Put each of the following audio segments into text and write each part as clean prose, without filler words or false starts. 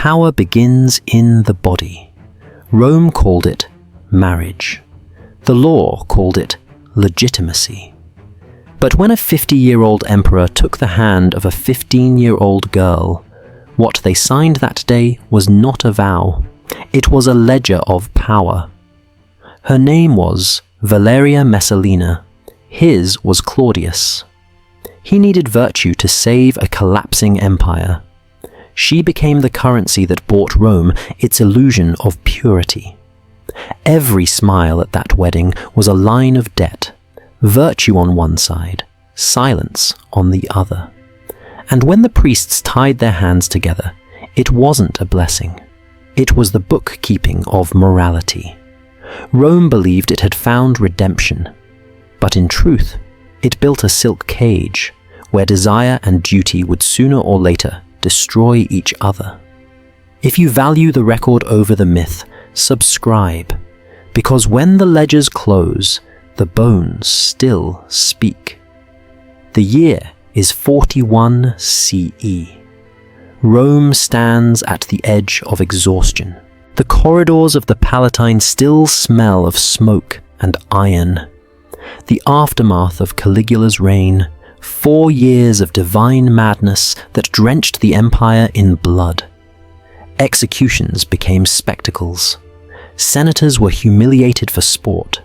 Power begins in the body. Rome called it marriage. The law called it legitimacy. But when a 50-year-old emperor took the hand of a 15-year-old girl, what they signed that day was not a vow. It was a ledger of power. Her name was Valeria Messalina. His was Claudius. He needed virtue to save a collapsing empire. She became the currency that bought Rome its illusion of purity. Every smile at that wedding was a line of debt, virtue on one side, silence on the other. And when the priests tied their hands together, it wasn't a blessing. It was the bookkeeping of morality. Rome believed it had found redemption, but in truth, it built a silk cage where desire and duty would sooner or later destroy each other. If you value the record over the myth, subscribe, because when the ledgers close, the bones still speak. The year is 41 CE. Rome stands at the edge of exhaustion. The corridors of the Palatine still smell of smoke and iron. The aftermath of Caligula's reign, 4 years of divine madness that drenched the empire in blood. Executions became spectacles. Senators were humiliated for sport.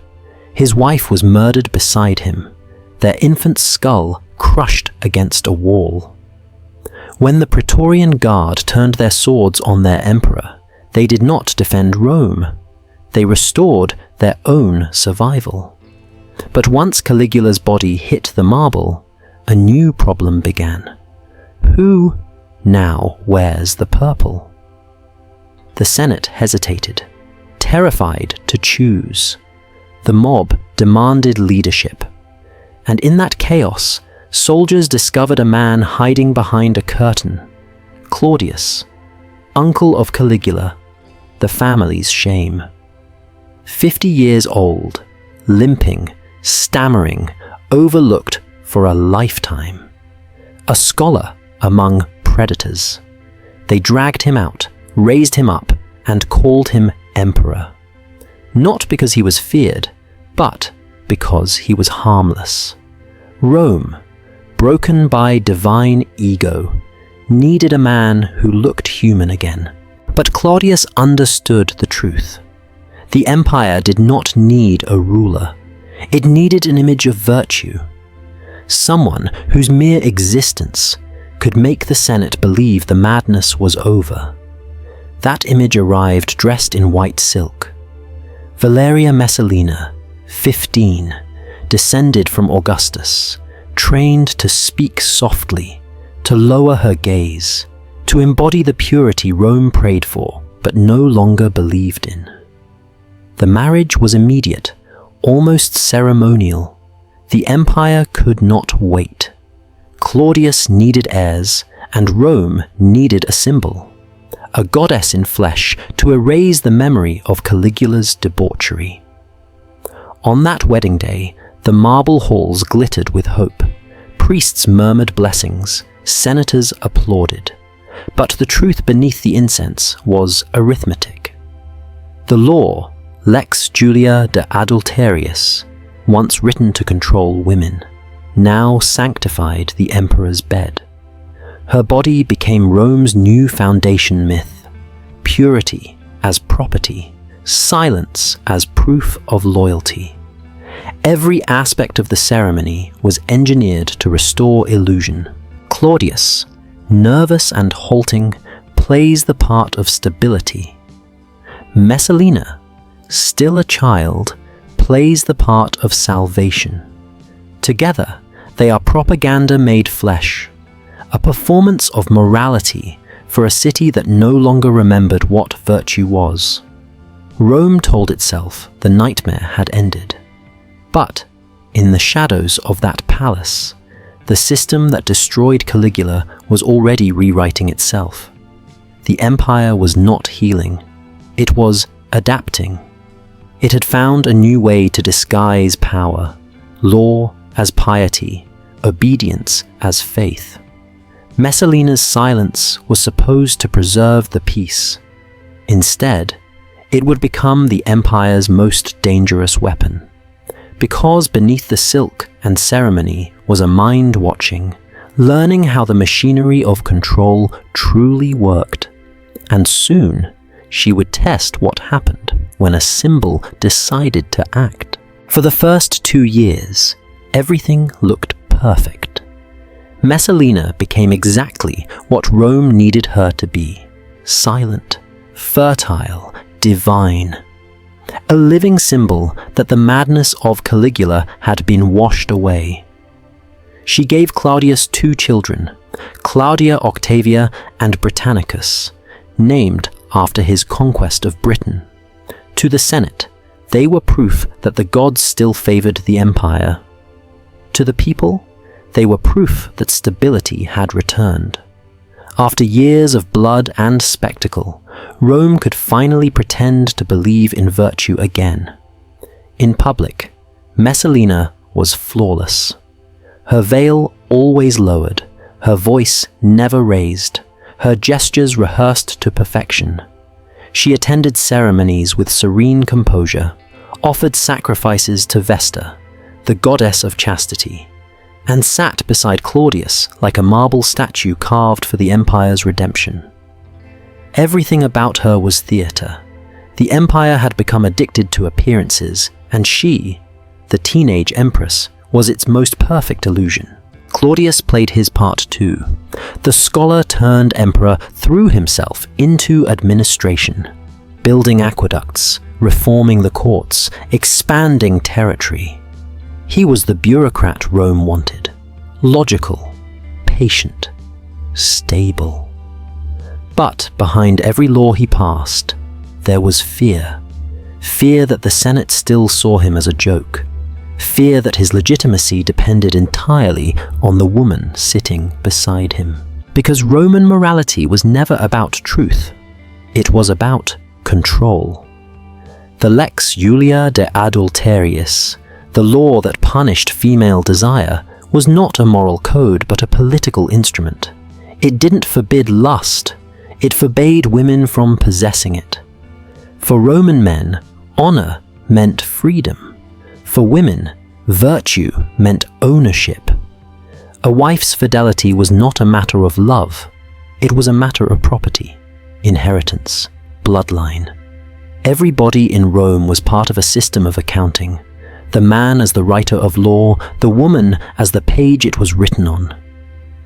His wife was murdered beside him, their infant skull crushed against a wall. When the Praetorian Guard turned their swords on their emperor, they did not defend Rome. They restored their own survival. But once Caligula's body hit the marble, a new problem began. Who now wears the purple? The Senate hesitated, terrified to choose. The mob demanded leadership. And in that chaos, soldiers discovered a man hiding behind a curtain. Claudius, uncle of Caligula, the family's shame. 50 years old, limping, stammering, overlooked for a lifetime. A scholar among predators. They dragged him out, raised him up, and called him emperor. Not because he was feared, but because he was harmless. Rome, broken by divine ego, needed a man who looked human again. But Claudius understood the truth. The empire did not need a ruler. It needed an image of virtue. Someone whose mere existence could make the Senate believe the madness was over. That image arrived dressed in white silk. Valeria Messalina, 15, descended from Augustus, trained to speak softly, to lower her gaze, to embody the purity Rome prayed for but no longer believed in. The marriage was immediate, almost ceremonial. The empire could not wait. Claudius needed heirs, and Rome needed a symbol, a goddess in flesh to erase the memory of Caligula's debauchery. On that wedding day, the marble halls glittered with hope. Priests murmured blessings, senators applauded. But the truth beneath the incense was arithmetic. The law, Lex Julia de Adulterius, once written to control women, now sanctified the emperor's bed. Her body became Rome's new foundation myth, purity as property, silence as proof of loyalty. Every aspect of the ceremony was engineered to restore illusion. Claudius, nervous and halting, plays the part of stability. Messalina, still a child, plays the part of salvation. Together, they are propaganda made flesh, a performance of morality for a city that no longer remembered what virtue was. Rome told itself the nightmare had ended. But, in the shadows of that palace, the system that destroyed Caligula was already rewriting itself. The empire was not healing. It was adapting. It had found a new way to disguise power, law as piety, obedience as faith. Messalina's silence was supposed to preserve the peace. Instead, it would become the empire's most dangerous weapon. Because beneath the silk and ceremony was a mind watching, learning how the machinery of control truly worked. And soon, she would test what happened when a symbol decided to act. For the first 2 years, everything looked perfect. Messalina became exactly what Rome needed her to be: silent, fertile, divine. A living symbol that the madness of Caligula had been washed away. She gave Claudius 2 children, Claudia Octavia and Britannicus, named after his conquest of Britain. To the Senate, they were proof that the gods still favored the empire. To the people, they were proof that stability had returned. After years of blood and spectacle, Rome could finally pretend to believe in virtue again. In public, Messalina was flawless. Her veil always lowered, her voice never raised, her gestures rehearsed to perfection. She attended ceremonies with serene composure, offered sacrifices to Vesta, the goddess of chastity, and sat beside Claudius like a marble statue carved for the empire's redemption. Everything about her was theatre. The empire had become addicted to appearances, and she, the teenage empress, was its most perfect illusion. Claudius played his part too. The scholar turned emperor threw himself into administration, building aqueducts, reforming the courts, expanding territory. He was the bureaucrat Rome wanted: logical, patient, stable. But behind every law he passed, there was fear. Fear that the Senate still saw him as a joke. Fear that his legitimacy depended entirely on the woman sitting beside him. Because Roman morality was never about truth. It was about control. The Lex Julia de Adulteriis, the law that punished female desire, was not a moral code but a political instrument. It didn't forbid lust. It forbade women from possessing it. For Roman men, honor meant freedom. For women, virtue meant ownership. A wife's fidelity was not a matter of love. It was a matter of property, inheritance, bloodline. Everybody in Rome was part of a system of accounting. The man as the writer of law, the woman as the page it was written on.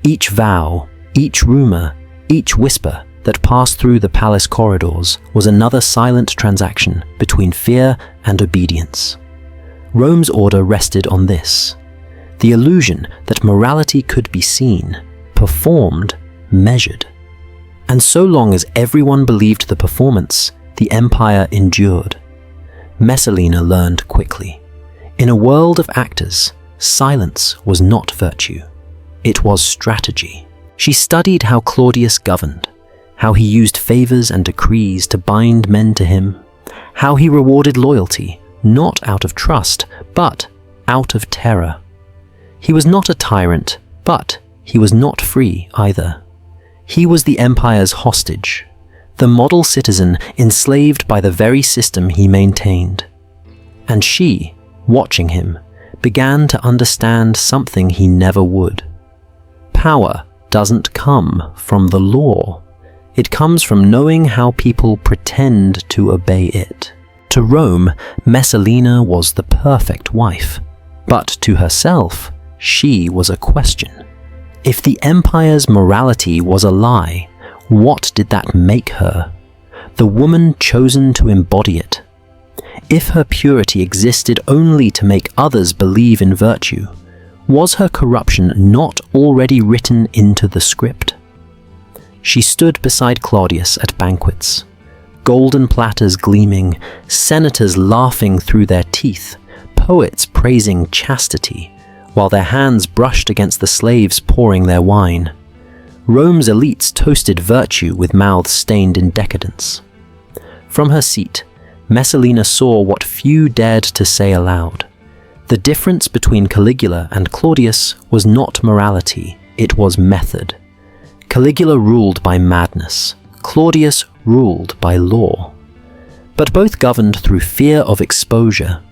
Each vow, each rumor, each whisper that passed through the palace corridors was another silent transaction between fear and obedience. Rome's order rested on this: the illusion that morality could be seen, performed, measured. And so long as everyone believed the performance, the empire endured. Messalina learned quickly. In a world of actors, silence was not virtue. It was strategy. She studied how Claudius governed, how he used favors and decrees to bind men to him, how he rewarded loyalty, not out of trust, but out of terror. He was not a tyrant, but he was not free either. He was the empire's hostage, the model citizen enslaved by the very system he maintained. And she, watching him, began to understand something he never would. Power doesn't come from the law. It comes from knowing how people pretend to obey it. To Rome, Messalina was the perfect wife, but to herself, she was a question. If the empire's morality was a lie, what did that make her? The woman chosen to embody it. If her purity existed only to make others believe in virtue, was her corruption not already written into the script? She stood beside Claudius at banquets, golden platters gleaming, senators laughing through their teeth, poets praising chastity, while their hands brushed against the slaves pouring their wine. Rome's elites toasted virtue with mouths stained in decadence. From her seat, Messalina saw what few dared to say aloud. The difference between Caligula and Claudius was not morality, it was method. Caligula ruled by madness. Claudius ruled by law. But both governed through fear of exposure.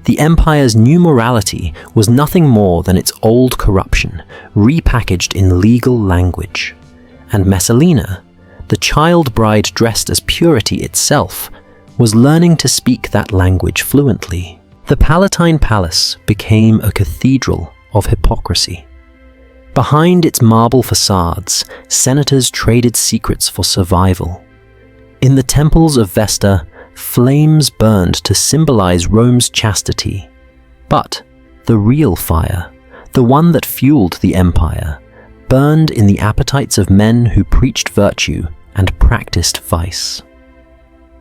The empire's new morality was nothing more than its old corruption, repackaged in legal language. And Messalina, the child bride dressed as purity itself, was learning to speak that language fluently. The Palatine Palace became a cathedral of hypocrisy. Behind its marble facades, senators traded secrets for survival. In the temples of Vesta, flames burned to symbolize Rome's chastity. But the real fire, the one that fueled the empire, burned in the appetites of men who preached virtue and practiced vice.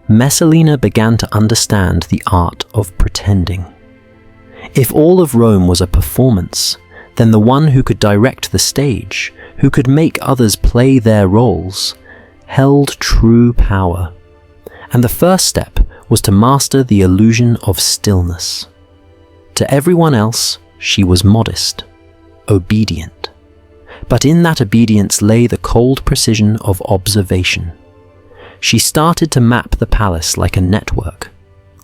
Messalina began to understand the art of pretending. If all of Rome was a performance, then the one who could direct the stage, who could make others play their roles, held true power. And the first step was to master the illusion of stillness. To everyone else, she was modest, obedient. But in that obedience lay the cold precision of observation. She started to map the palace like a network.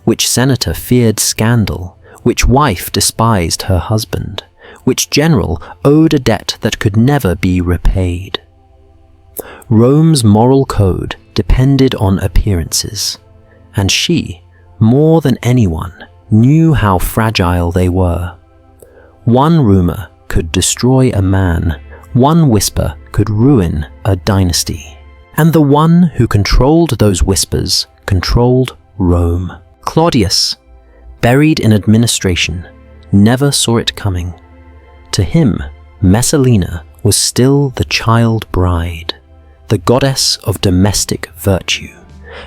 Which senator feared scandal? Which wife despised her husband? Which general owed a debt that could never be repaid? Rome's moral code depended on appearances, and she, more than anyone, knew how fragile they were. One rumor could destroy a man, one whisper could ruin a dynasty, and the one who controlled those whispers controlled Rome. Claudius, buried in administration, never saw it coming. To him, Messalina was still the child bride, the goddess of domestic virtue.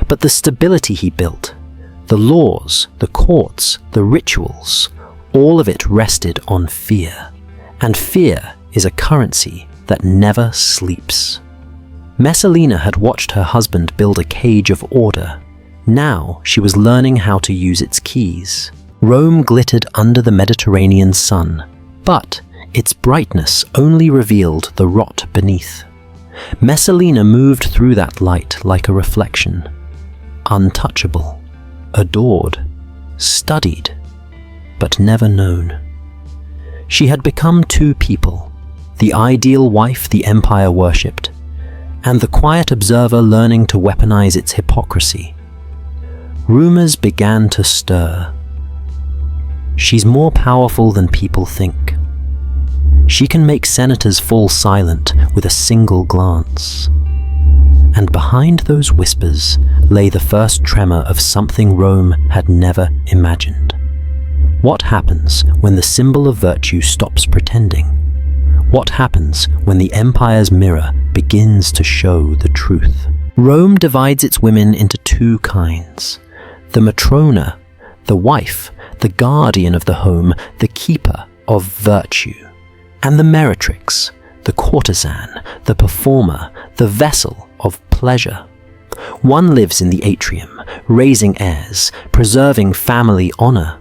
But the stability he built, the laws, the courts, the rituals, all of it rested on fear. And fear is a currency that never sleeps. Messalina had watched her husband build a cage of order. Now she was learning how to use its keys. Rome glittered under the Mediterranean sun, but its brightness only revealed the rot beneath. Messalina moved through that light like a reflection, untouchable, adored, studied, but never known. She had become two people, the ideal wife the empire worshipped, and the quiet observer learning to weaponize its hypocrisy. Rumors began to stir. She's more powerful than people think. She can make senators fall silent with a single glance. And behind those whispers lay the first tremor of something Rome had never imagined. What happens when the symbol of virtue stops pretending? What happens when the empire's mirror begins to show the truth? Rome divides its women into two kinds. The matrona, the wife, the guardian of the home, the keeper of virtue. And the meretrix, the courtesan, the performer, the vessel of pleasure. One lives in the atrium, raising heirs, preserving family honor.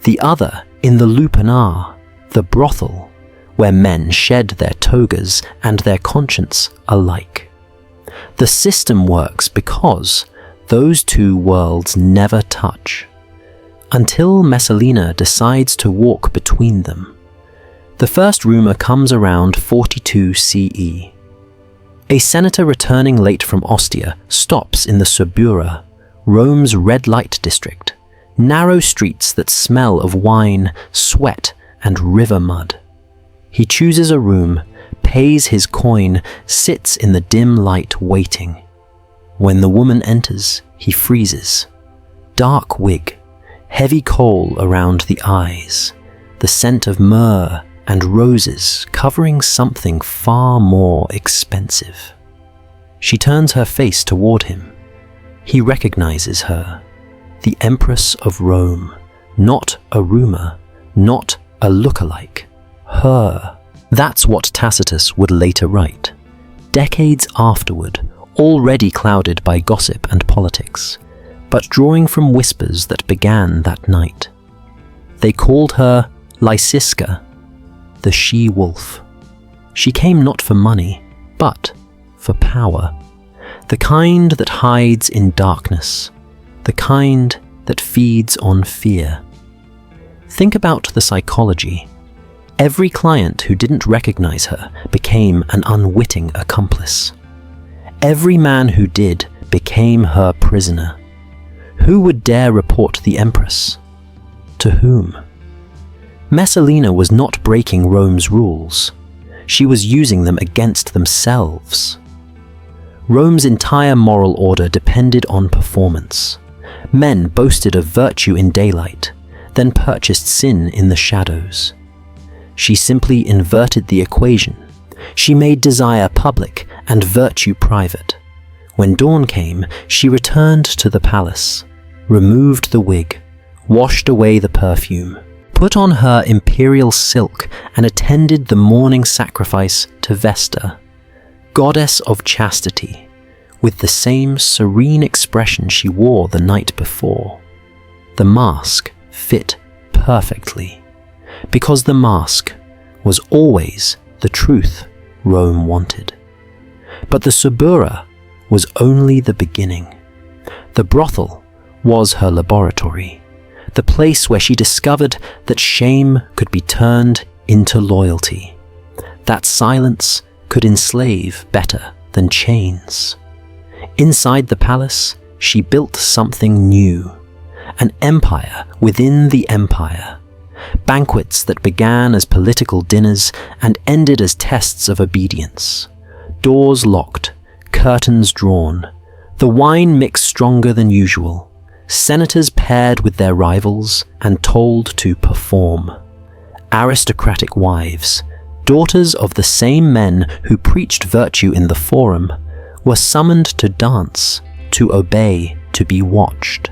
The other in the lupanar, the brothel, where men shed their togas and their conscience alike. The system works because those two worlds never touch, until Messalina decides to walk between them. The first rumor comes around 42 CE. A senator returning late from Ostia stops in the Subura, Rome's red light district, narrow streets that smell of wine, sweat, and river mud. He chooses a room, pays his coin, sits in the dim light waiting. When the woman enters, he freezes. Dark wig, heavy kohl around the eyes, the scent of myrrh and roses covering something far more expensive. She turns her face toward him. He recognizes her, the Empress of Rome, not a rumor, not a lookalike, her. That's what Tacitus would later write. Decades afterward, already clouded by gossip and politics, but drawing from whispers that began that night. They called her Lysiska, the she-wolf. She came not for money, but for power, the kind that hides in darkness, the kind that feeds on fear. Think about the psychology. Every client who didn't recognize her became an unwitting accomplice. Every man who did became her prisoner. Who would dare report the Empress? To whom? Messalina was not breaking Rome's rules. She was using them against themselves. Rome's entire moral order depended on performance. Men boasted of virtue in daylight, then purchased sin in the shadows. She simply inverted the equation. She made desire public and virtue private. When dawn came, she returned to the palace, removed the wig, washed away the perfume, put on her imperial silk and attended the morning sacrifice to Vesta, goddess of chastity, with the same serene expression she wore the night before. The mask fit perfectly, because the mask was always the truth Rome wanted. But the Subura was only the beginning. The brothel was her laboratory, the place where she discovered that shame could be turned into loyalty, that silence could enslave better than chains. Inside the palace, she built something new, an empire within the empire. Banquets that began as political dinners and ended as tests of obedience. Doors locked, curtains drawn, the wine mixed stronger than usual, senators paired with their rivals and told to perform. Aristocratic wives, daughters of the same men who preached virtue in the forum, were summoned to dance, to obey, to be watched.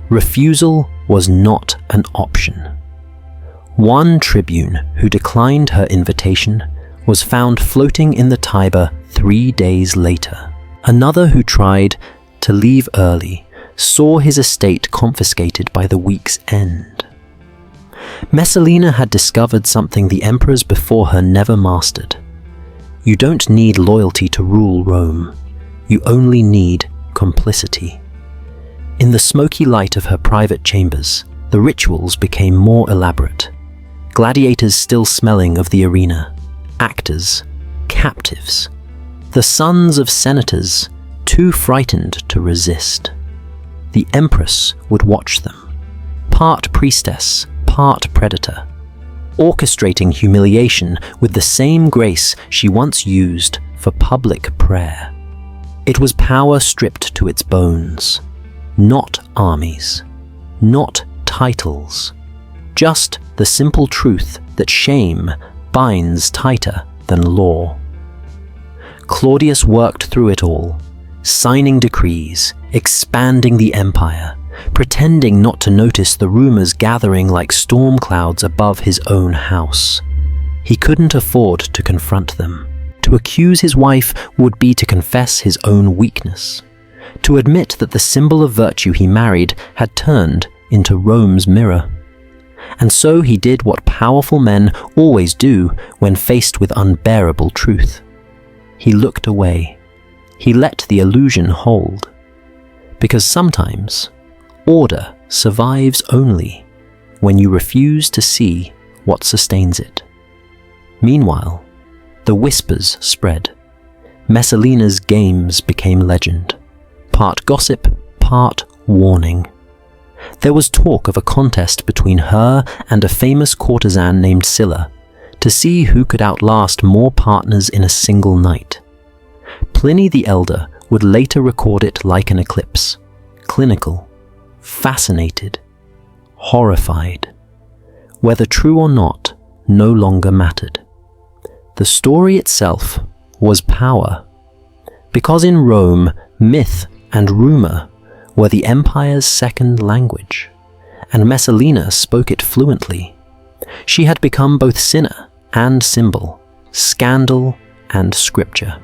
Refusal was not an option. One tribune who declined her invitation was found floating in the Tiber 3 days later. Another who tried to leave early saw his estate confiscated by the week's end. Messalina had discovered something the emperors before her never mastered. You don't need loyalty to rule Rome. You only need complicity. In the smoky light of her private chambers, the rituals became more elaborate. Gladiators still smelling of the arena, actors, captives, the sons of senators, too frightened to resist. The empress would watch them, part priestess, part predator, orchestrating humiliation with the same grace she once used for public prayer. It was power stripped to its bones, not armies, not titles, just the simple truth that shame binds tighter than law. Claudius worked through it all, signing decrees, expanding the empire, pretending not to notice the rumors gathering like storm clouds above his own house. He couldn't afford to confront them. To accuse his wife would be to confess his own weakness, to admit that the symbol of virtue he married had turned into Rome's mirror. And so he did what powerful men always do when faced with unbearable truth. He looked away. He let the illusion hold. Because sometimes, order survives only when you refuse to see what sustains it. Meanwhile, the whispers spread. Messalina's games became legend, part gossip, part warning. There was talk of a contest between her and a famous courtesan named Scylla to see who could outlast more partners in a single night. Pliny the Elder would later record it like an eclipse, clinical, fascinated, horrified. Whether true or not no longer mattered. The story itself was power, because in Rome, myth and rumor were the empire's second language, and Messalina spoke it fluently. She had become both sinner and symbol, scandal and scripture.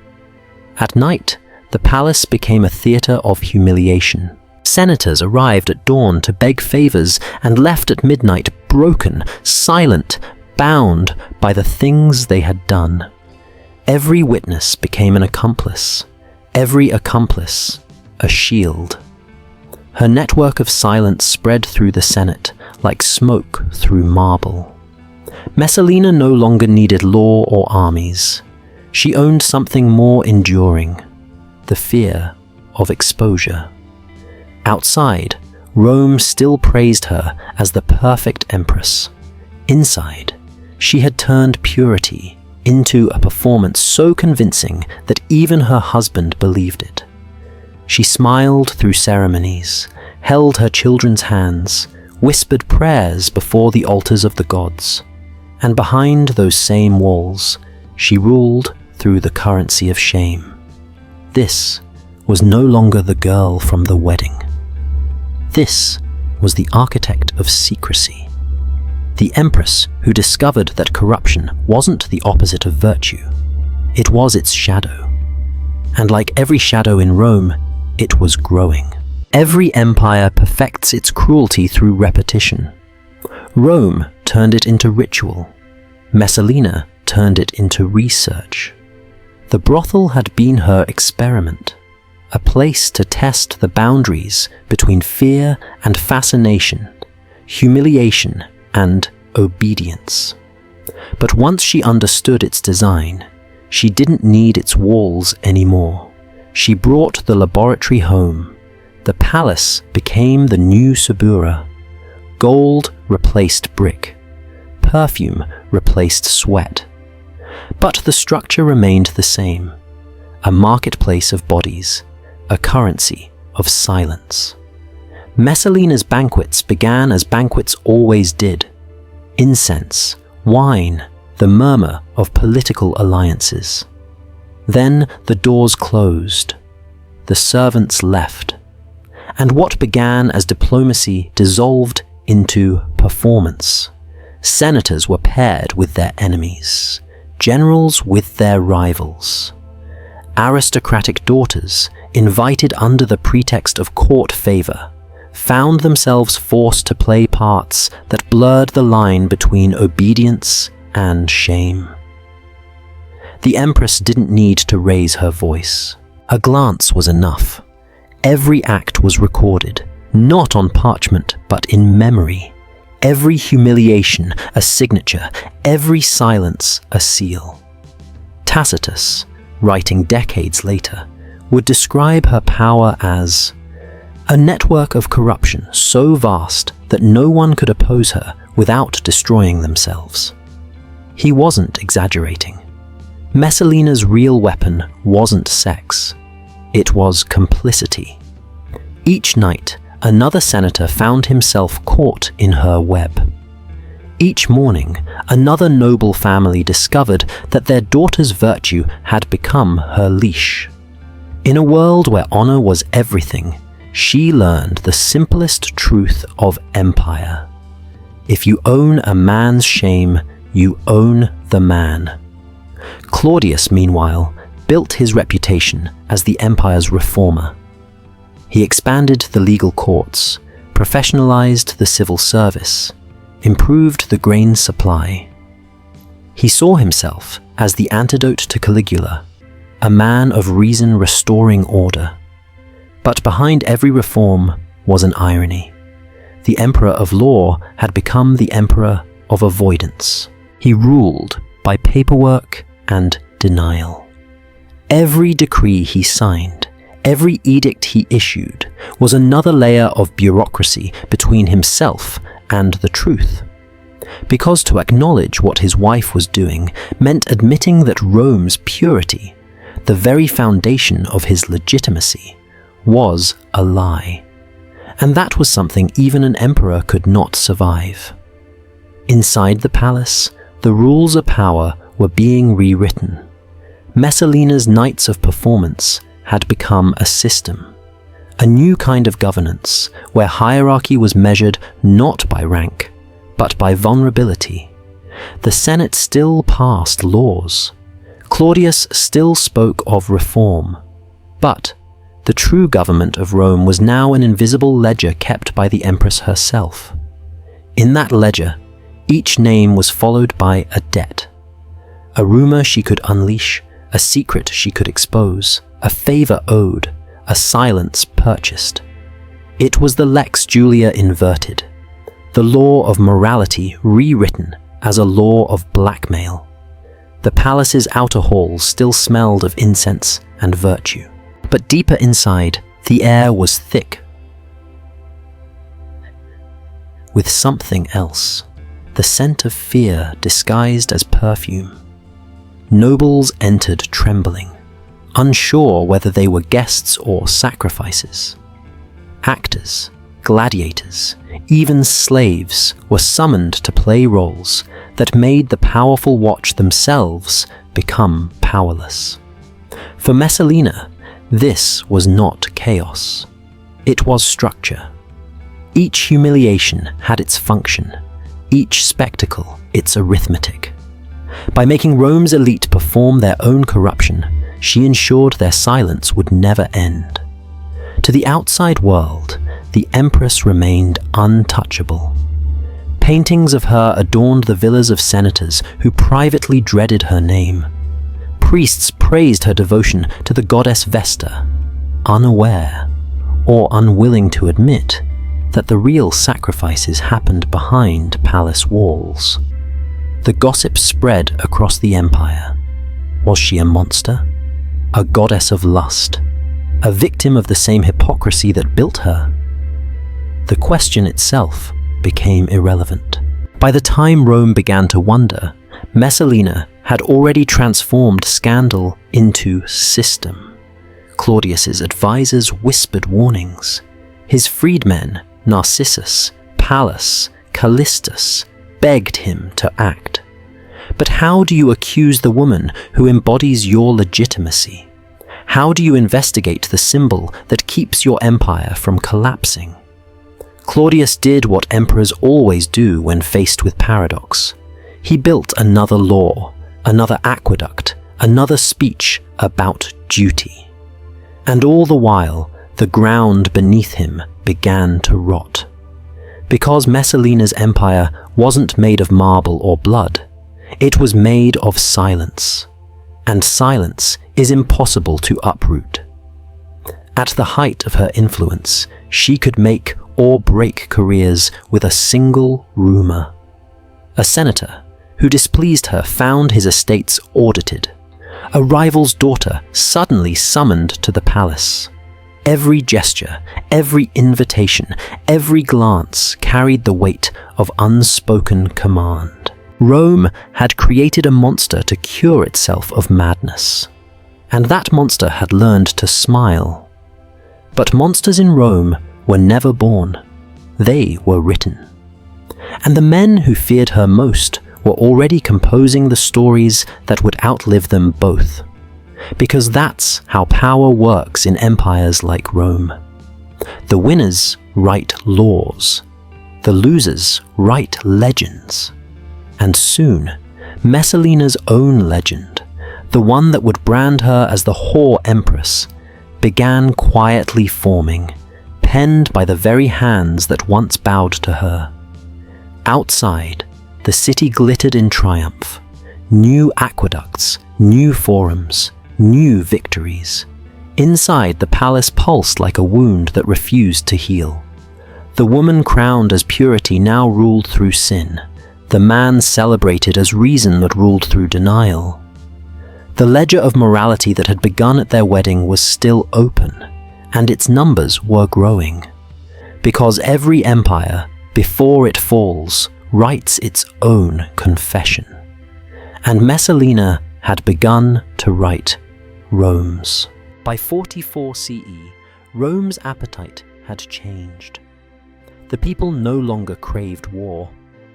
At night, the palace became a theater of humiliation. Senators arrived at dawn to beg favors and left at midnight broken, silent, bound by the things they had done. Every witness became an accomplice, every accomplice a shield. Her network of silence spread through the Senate like smoke through marble. Messalina no longer needed law or armies. She owned something more enduring, the fear of exposure. Outside, Rome still praised her as the perfect empress. Inside, she had turned purity into a performance so convincing that even her husband believed it. She smiled through ceremonies, held her children's hands, whispered prayers before the altars of the gods, and behind those same walls, she ruled through the currency of shame. This was no longer the girl from the wedding. This was the architect of secrecy. The empress who discovered that corruption wasn't the opposite of virtue. It was its shadow. And like every shadow in Rome, it was growing. Every empire perfects its cruelty through repetition. Rome turned it into ritual. Messalina turned it into research. The brothel had been her experiment, a place to test the boundaries between fear and fascination, humiliation and obedience. But once she understood its design, she didn't need its walls anymore. She brought the laboratory home. The palace became the new Subura. Gold replaced brick. Perfume replaced sweat. But the structure remained the same. A marketplace of bodies, a currency of silence. Messalina's banquets began as banquets always did. Incense, wine, the murmur of political alliances. Then the doors closed. The servants left. And what began as diplomacy dissolved into performance. Senators were paired with their enemies, generals with their rivals. Aristocratic daughters, invited under the pretext of court favor, found themselves forced to play parts that blurred the line between obedience and shame. The empress didn't need to raise her voice. A glance was enough. Every act was recorded, not on parchment, but in memory. Every humiliation a signature, every silence a seal. Tacitus, writing decades later, would describe her power as a network of corruption so vast that no one could oppose her without destroying themselves. He wasn't exaggerating. Messalina's real weapon wasn't sex. It was complicity. Each night, another senator found himself caught in her web. Each morning, another noble family discovered that their daughter's virtue had become her leash. In a world where honor was everything, she learned the simplest truth of empire. If you own a man's shame, you own the man. Claudius, meanwhile, built his reputation as the empire's reformer. He expanded the legal courts, professionalized the civil service, improved the grain supply. He saw himself as the antidote to Caligula, a man of reason restoring order. But behind every reform was an irony. The emperor of law had become the emperor of avoidance. He ruled by paperwork and denial. Every decree he signed, every edict he issued, was another layer of bureaucracy between himself and the truth. Because to acknowledge what his wife was doing meant admitting that Rome's purity, the very foundation of his legitimacy, was a lie. And that was something even an emperor could not survive. Inside the palace, the rules of power were being rewritten. Messalina's nights of performance had become a system, a new kind of governance where hierarchy was measured not by rank, but by vulnerability. The Senate still passed laws. Claudius still spoke of reform. But the true government of Rome was now an invisible ledger kept by the empress herself. In that ledger, each name was followed by a debt, a rumor she could unleash a secret she could expose, a favor owed, a silence purchased. It was the Lex Julia inverted, the law of morality rewritten as a law of blackmail. The palace's outer halls still smelled of incense and virtue, but deeper inside, the air was thick with something else, the scent of fear disguised as perfume. Nobles entered trembling, unsure whether they were guests or sacrifices. Actors, gladiators, even slaves were summoned to play roles that made the powerful watch themselves become powerless. For Messalina, this was not chaos. It was structure. Each humiliation had its function, each spectacle its arithmetic. By making Rome's elite perform their own corruption, she ensured their silence would never end. To the outside world, the Empress remained untouchable. Paintings of her adorned the villas of senators who privately dreaded her name. Priests praised her devotion to the goddess Vesta, unaware or unwilling to admit that the real sacrifices happened behind palace walls. The gossip spread across the empire. Was she a monster? A goddess of lust? A victim of the same hypocrisy that built her? The question itself became irrelevant. By the time Rome began to wonder, Messalina had already transformed scandal into system. Claudius's advisors whispered warnings. His freedmen, Narcissus, Pallas, Callistus, begged him to act. But how do you accuse the woman who embodies your legitimacy? How do you investigate the symbol that keeps your empire from collapsing? Claudius did what emperors always do when faced with paradox. He built another law, another aqueduct, another speech about duty. And all the while, the ground beneath him began to rot. Because Messalina's empire wasn't made of marble or blood, it was made of silence. And silence is impossible to uproot. At the height of her influence, she could make or break careers with a single rumor. A senator who displeased her found his estates audited. A rival's daughter suddenly summoned to the palace. Every gesture, every invitation, every glance carried the weight of unspoken command. Rome had created a monster to cure itself of madness. And that monster had learned to smile. But monsters in Rome were never born. They were written. And the men who feared her most were already composing the stories that would outlive them both. Because that's how power works in empires like Rome. The winners write laws. The losers write legends. And soon, Messalina's own legend, the one that would brand her as the whore empress, began quietly forming, penned by the very hands that once bowed to her. Outside, the city glittered in triumph. New aqueducts, new forums, new victories. Inside, the palace pulsed like a wound that refused to heal. The woman crowned as purity now ruled through sin. The man celebrated as reason that ruled through denial. The ledger of morality that had begun at their wedding was still open, and its numbers were growing. Because every empire, before it falls, writes its own confession. And Messalina had begun to write Rome's. By 44 CE, Rome's appetite had changed. The people no longer craved war,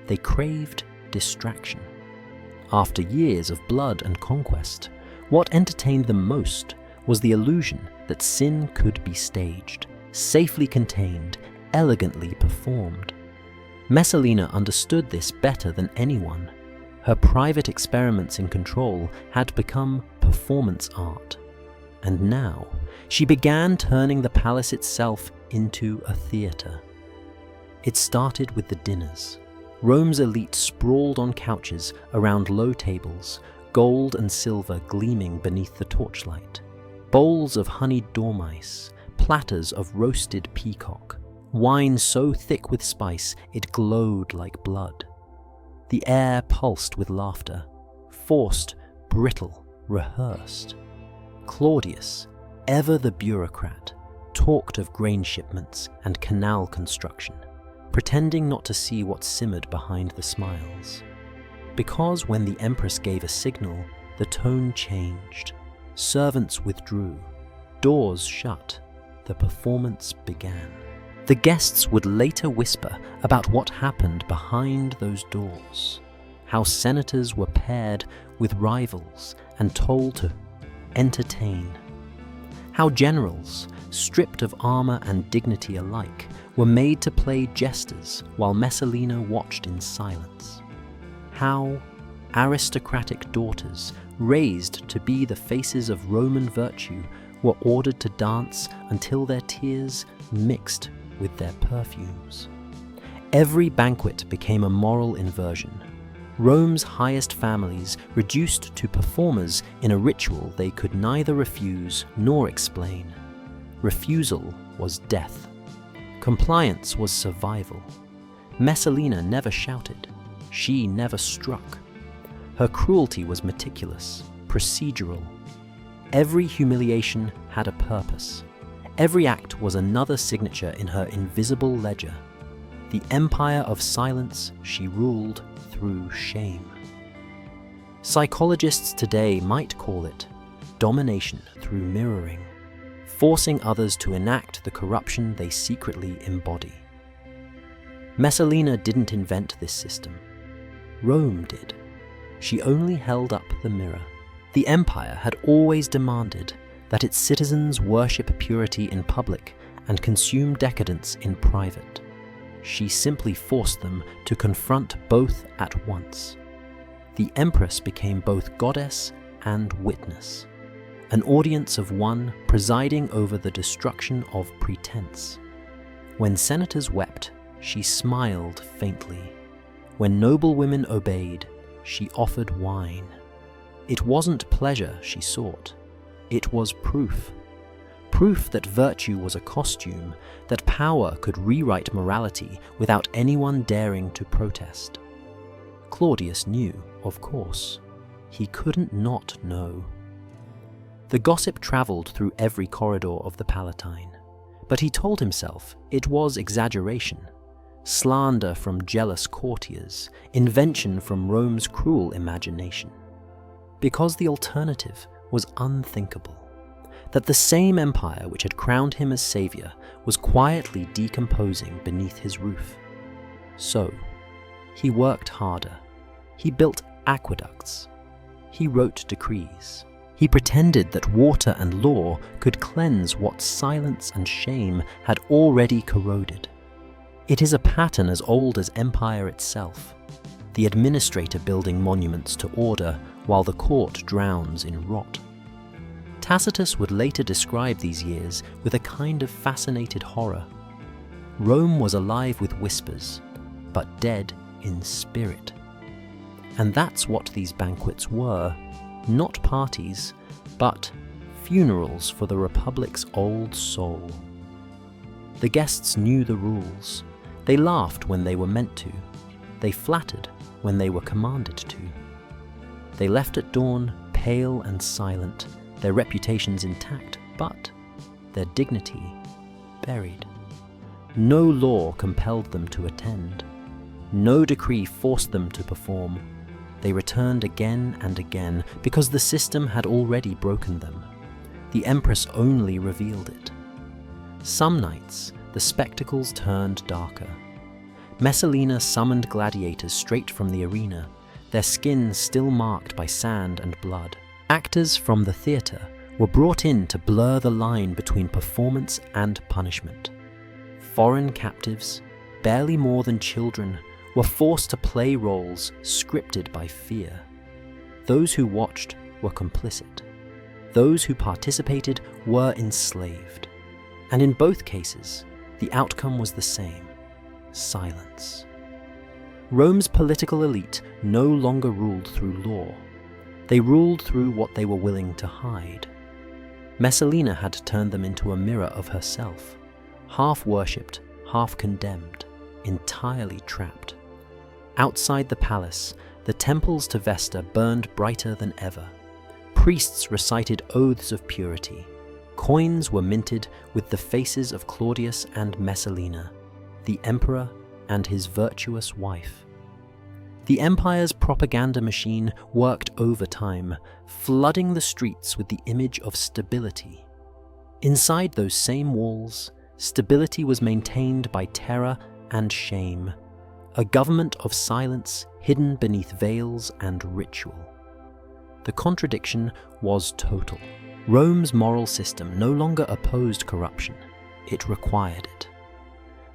they craved distraction. After years of blood and conquest, what entertained them most was the illusion that sin could be staged, safely contained, elegantly performed. Messalina understood this better than anyone. Her private experiments in control had become performance art. And now, she began turning the palace itself into a theater. It started with the dinners. Rome's elite sprawled on couches around low tables, gold and silver gleaming beneath the torchlight, bowls of honeyed dormice, platters of roasted peacock, wine so thick with spice it glowed like blood. The air pulsed with laughter, forced, brittle, rehearsed. Claudius, ever the bureaucrat, talked of grain shipments and canal construction, pretending not to see what simmered behind the smiles. Because when the Empress gave a signal, the tone changed. Servants withdrew, doors shut, the performance began. The guests would later whisper about what happened behind those doors, how senators were paired with rivals and told to entertain, how generals, stripped of armor and dignity alike, were made to play jesters while Messalina watched in silence, how aristocratic daughters, raised to be the faces of Roman virtue, were ordered to dance until their tears mixed with their perfumes. Every banquet became a moral inversion. Rome's highest families reduced to performers in a ritual they could neither refuse nor explain. Refusal was death. Compliance was survival. Messalina never shouted. She never struck. Her cruelty was meticulous, procedural. Every humiliation had a purpose. Every act was another signature in her invisible ledger. The empire of silence she ruled through shame. Psychologists today might call it domination through mirroring, forcing others to enact the corruption they secretly embody. Messalina didn't invent this system. Rome did. She only held up the mirror. The empire had always demanded that its citizens worship purity in public and consume decadence in private. She simply forced them to confront both at once. The Empress became both goddess and witness, an audience of one presiding over the destruction of pretense. When senators wept, she smiled faintly. When noble women obeyed, she offered wine. It wasn't pleasure she sought. It was proof. Proof that virtue was a costume, that power could rewrite morality without anyone daring to protest. Claudius knew, of course. He couldn't not know. The gossip traveled through every corridor of the Palatine, but he told himself it was exaggeration, slander from jealous courtiers, invention from Rome's cruel imagination. Because the alternative was unthinkable, that the same empire which had crowned him as savior was quietly decomposing beneath his roof. So, he worked harder. He built aqueducts. He wrote decrees. He pretended that water and law could cleanse what silence and shame had already corroded. It is a pattern as old as empire itself, the administrator building monuments to order while the court drowns in rot. Tacitus would later describe these years with a kind of fascinated horror. Rome was alive with whispers, but dead in spirit. And that's what these banquets were, not parties, but funerals for the Republic's old soul. The guests knew the rules. They laughed when they were meant to. They flattered when they were commanded to. They left at dawn, pale and silent, their reputations intact, but their dignity buried. No law compelled them to attend. No decree forced them to perform. They returned again and again because the system had already broken them. The Empress only revealed it. Some nights, the spectacles turned darker. Messalina summoned gladiators straight from the arena, their skin still marked by sand and blood. Actors from the theatre were brought in to blur the line between performance and punishment. Foreign captives, barely more than children, were forced to play roles scripted by fear. Those who watched were complicit. Those who participated were enslaved. And in both cases, the outcome was the same: silence. Rome's political elite no longer ruled through law. They ruled through what they were willing to hide. Messalina had turned them into a mirror of herself, half worshipped, half condemned, entirely trapped. Outside the palace, the temples to Vesta burned brighter than ever. Priests recited oaths of purity. Coins were minted with the faces of Claudius and Messalina, the emperor and his virtuous wife. The empire's propaganda machine worked overtime, flooding the streets with the image of stability. Inside those same walls, stability was maintained by terror and shame, a government of silence hidden beneath veils and ritual. The contradiction was total. Rome's moral system no longer opposed corruption, it required it.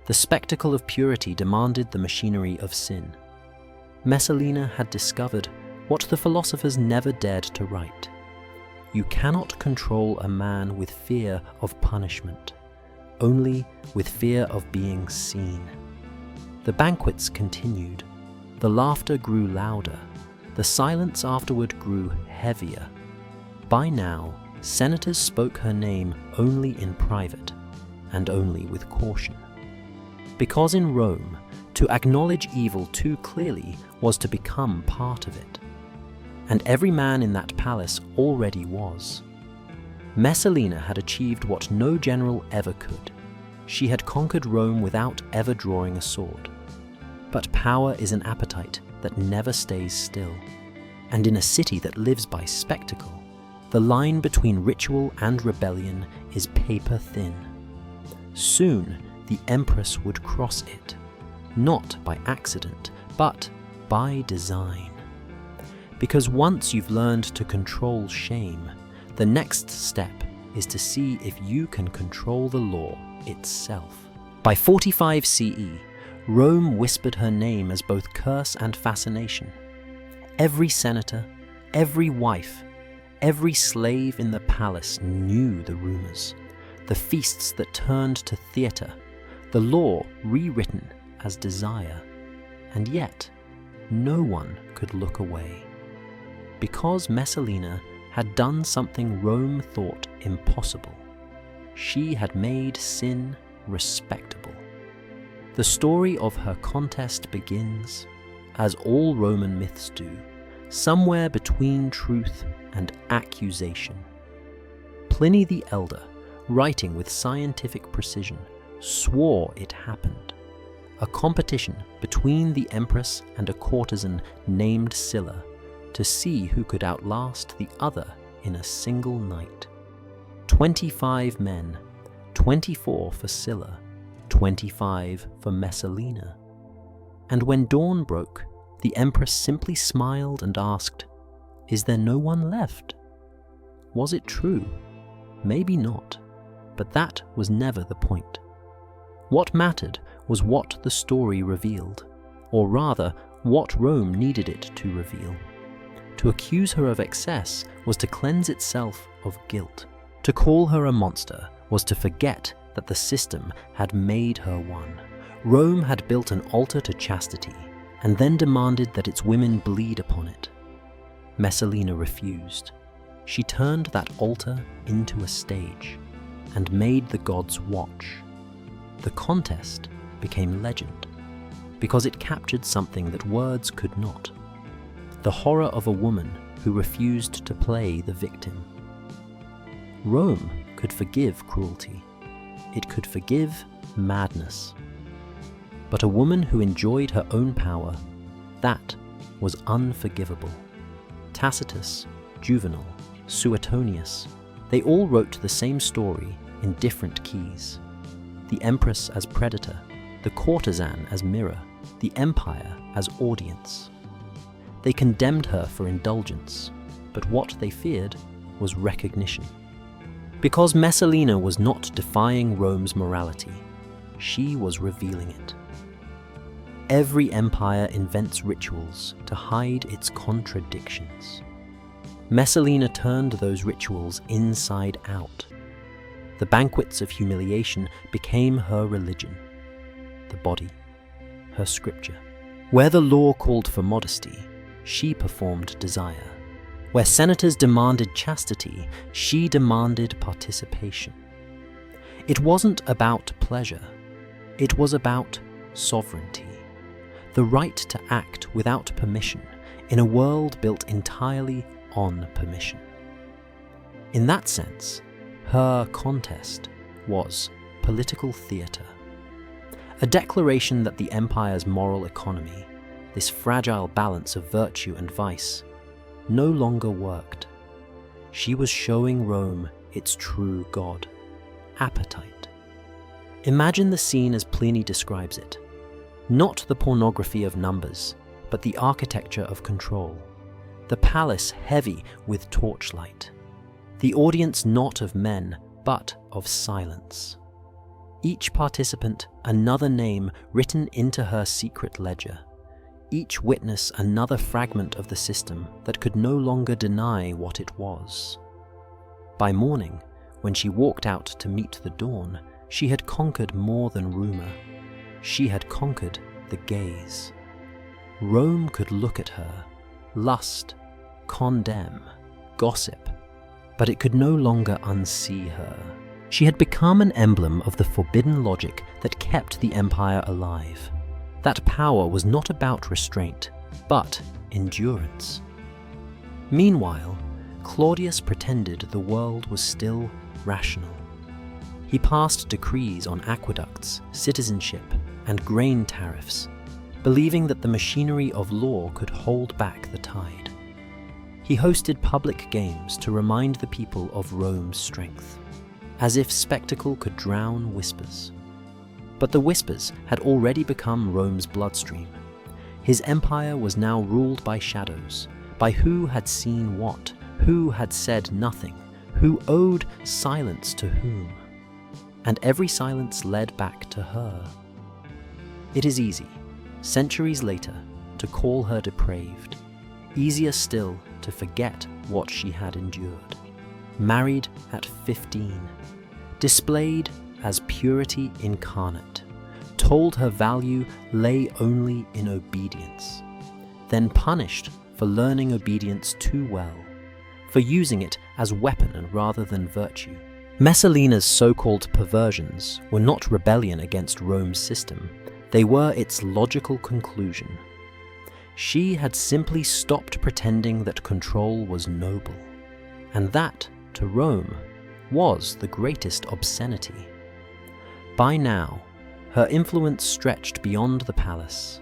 The spectacle of purity demanded the machinery of sin. Messalina had discovered what the philosophers never dared to write. You cannot control a man with fear of punishment, only with fear of being seen. The banquets continued. The laughter grew louder. The silence afterward grew heavier. By now, senators spoke her name only in private, and only with caution. Because in Rome, to acknowledge evil too clearly was to become part of it. And every man in that palace already was. Messalina had achieved what no general ever could. She had conquered Rome without ever drawing a sword. But power is an appetite that never stays still. And in a city that lives by spectacle, the line between ritual and rebellion is paper thin. Soon, the Empress would cross it, not by accident, but by design. Because once you've learned to control shame, the next step is to see if you can control the law itself. By 45 CE, Rome whispered her name as both curse and fascination. Every senator, every wife, every slave in the palace knew the rumors, the feasts that turned to theater, the law rewritten as desire, and yet no one could look away. Because Messalina had done something Rome thought impossible. She had made sin respectable. The story of her contest begins, as all Roman myths do, somewhere between truth and accusation. Pliny the Elder, writing with scientific precision, swore it happened. A competition between the empress and a courtesan named Sylla to see who could outlast the other in a single night. 25 men, 24 for Sylla, 25 for Messalina. And when dawn broke, the empress simply smiled and asked, "Is there no one left?" Was it true? Maybe not, but that was never the point. What mattered was what the story revealed, or rather, what Rome needed it to reveal. To accuse her of excess was to cleanse itself of guilt. To call her a monster was to forget that the system had made her one. Rome had built an altar to chastity, and then demanded that its women bleed upon it. Messalina refused. She turned that altar into a stage, and made the gods watch. The contest became legend, because it captured something that words could not. The horror of a woman who refused to play the victim. Rome could forgive cruelty. It could forgive madness. But a woman who enjoyed her own power, that was unforgivable. Tacitus, Juvenal, Suetonius, they all wrote the same story in different keys. The empress as predator, the courtesan as mirror, the empire as audience. They condemned her for indulgence, but what they feared was recognition. Because Messalina was not defying Rome's morality, she was revealing it. Every empire invents rituals to hide its contradictions. Messalina turned those rituals inside out. The banquets of humiliation became her religion, the body, her scripture. Where the law called for modesty, she performed desire. Where senators demanded chastity, she demanded participation. It wasn't about pleasure, it was about sovereignty. The right to act without permission in a world built entirely on permission. In that sense, her contest was political theatre. A declaration that the empire's moral economy, this fragile balance of virtue and vice, no longer worked. She was showing Rome its true god, appetite. Imagine the scene as Pliny describes it. Not the pornography of numbers, but the architecture of control. The palace heavy with torchlight. The audience not of men, but of silence. Each participant another name written into her secret ledger. Each witness another fragment of the system that could no longer deny what it was. By morning, when she walked out to meet the dawn, she had conquered more than rumor. She had conquered the gaze. Rome could look at her, lust, condemn, gossip, but it could no longer unsee her. She had become an emblem of the forbidden logic that kept the empire alive. That power was not about restraint, but endurance. Meanwhile, Claudius pretended the world was still rational. He passed decrees on aqueducts, citizenship, and grain tariffs, believing that the machinery of law could hold back the tide. He hosted public games to remind the people of Rome's strength, as if spectacle could drown whispers. But the whispers had already become Rome's bloodstream. His empire was now ruled by shadows, by who had seen what, who had said nothing, who owed silence to whom. And every silence led back to her. It is easy, centuries later, to call her depraved. Easier still to forget what she had endured. Married at 15, displayed as purity incarnate, told her value lay only in obedience, then punished for learning obedience too well, for using it as weapon rather than virtue. Messalina's so-called perversions were not rebellion against Rome's system, they were its logical conclusion. She had simply stopped pretending that control was noble, and that, to Rome, was the greatest obscenity. By now, her influence stretched beyond the palace.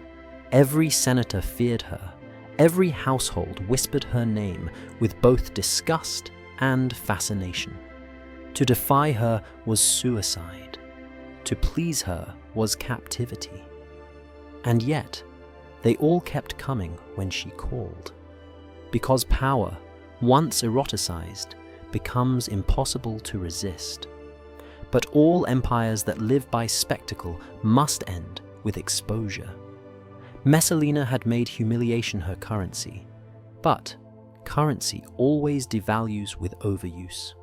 Every senator feared her, every household whispered her name with both disgust and fascination. To defy her was suicide. To please her was captivity. And yet, they all kept coming when she called. Because power, once eroticized, becomes impossible to resist. But all empires that live by spectacle must end with exposure. Messalina had made humiliation her currency, but currency always devalues with overuse.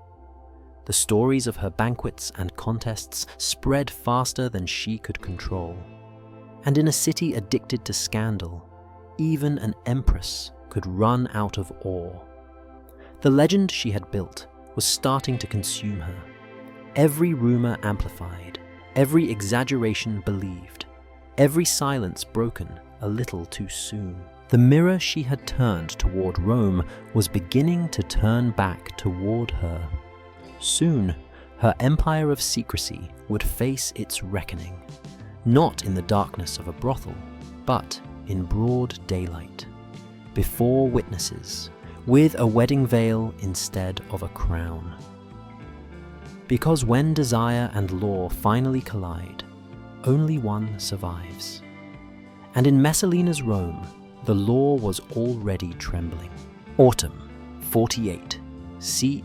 The stories of her banquets and contests spread faster than she could control. And in a city addicted to scandal, even an empress could run out of awe. The legend she had built was starting to consume her. Every rumor amplified, every exaggeration believed, every silence broken a little too soon. The mirror she had turned toward Rome was beginning to turn back toward her. Soon, her empire of secrecy would face its reckoning, not in the darkness of a brothel, but in broad daylight, before witnesses, with a wedding veil instead of a crown. Because when desire and law finally collide, only one survives. And in Messalina's Rome, the law was already trembling. Autumn 48 CE.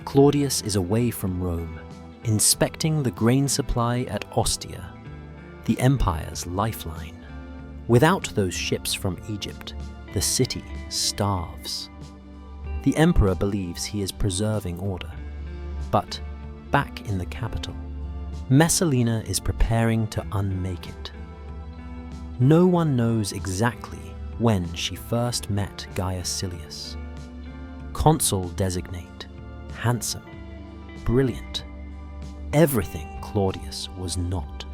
Claudius is away from Rome, inspecting the grain supply at Ostia, the empire's lifeline. Without those ships from Egypt, the city starves. The emperor believes he is preserving order. But back in the capital, Messalina is preparing to unmake it. No one knows exactly when she first met Gaius Silius. Consul designate, handsome, brilliant, everything Claudius was not.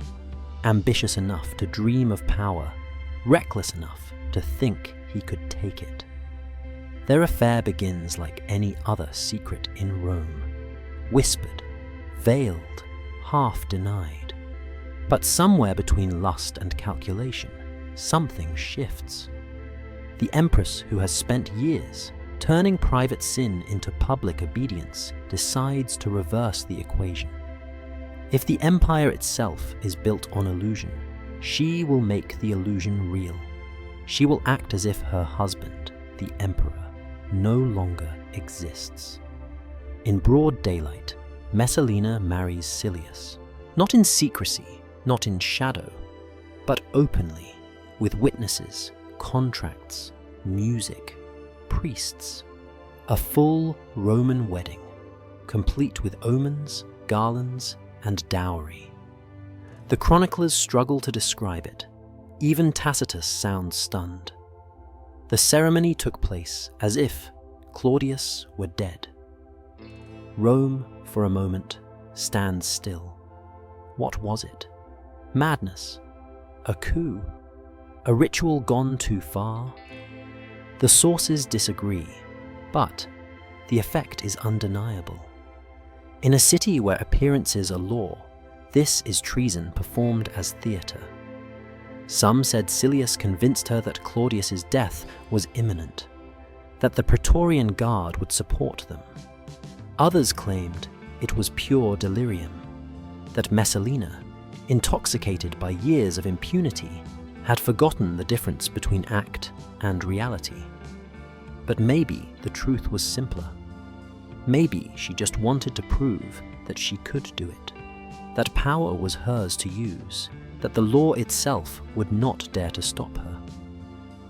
Ambitious enough to dream of power, reckless enough to think he could take it. Their affair begins like any other secret in Rome, whispered, veiled, half denied. But somewhere between lust and calculation, something shifts. The empress, who has spent years turning private sin into public obedience, decides to reverse the equation. If the empire itself is built on illusion, she will make the illusion real. She will act as if her husband, the emperor, no longer exists. In broad daylight, Messalina marries Silius, not in secrecy, not in shadow, but openly, with witnesses, contracts, music, priests. A full Roman wedding, complete with omens, garlands, and dowry. The chroniclers struggle to describe it. Even Tacitus sounds stunned. The ceremony took place as if Claudius were dead. Rome, for a moment, stands still. What was it? Madness? A coup? A ritual gone too far? The sources disagree, but the effect is undeniable. In a city where appearances are law, this is treason performed as theatre. Some said Silius convinced her that Claudius's death was imminent, that the Praetorian Guard would support them. Others claimed it was pure delirium, that Messalina, intoxicated by years of impunity, had forgotten the difference between act and reality. But maybe the truth was simpler. Maybe she just wanted to prove that she could do it, that power was hers to use, that the law itself would not dare to stop her.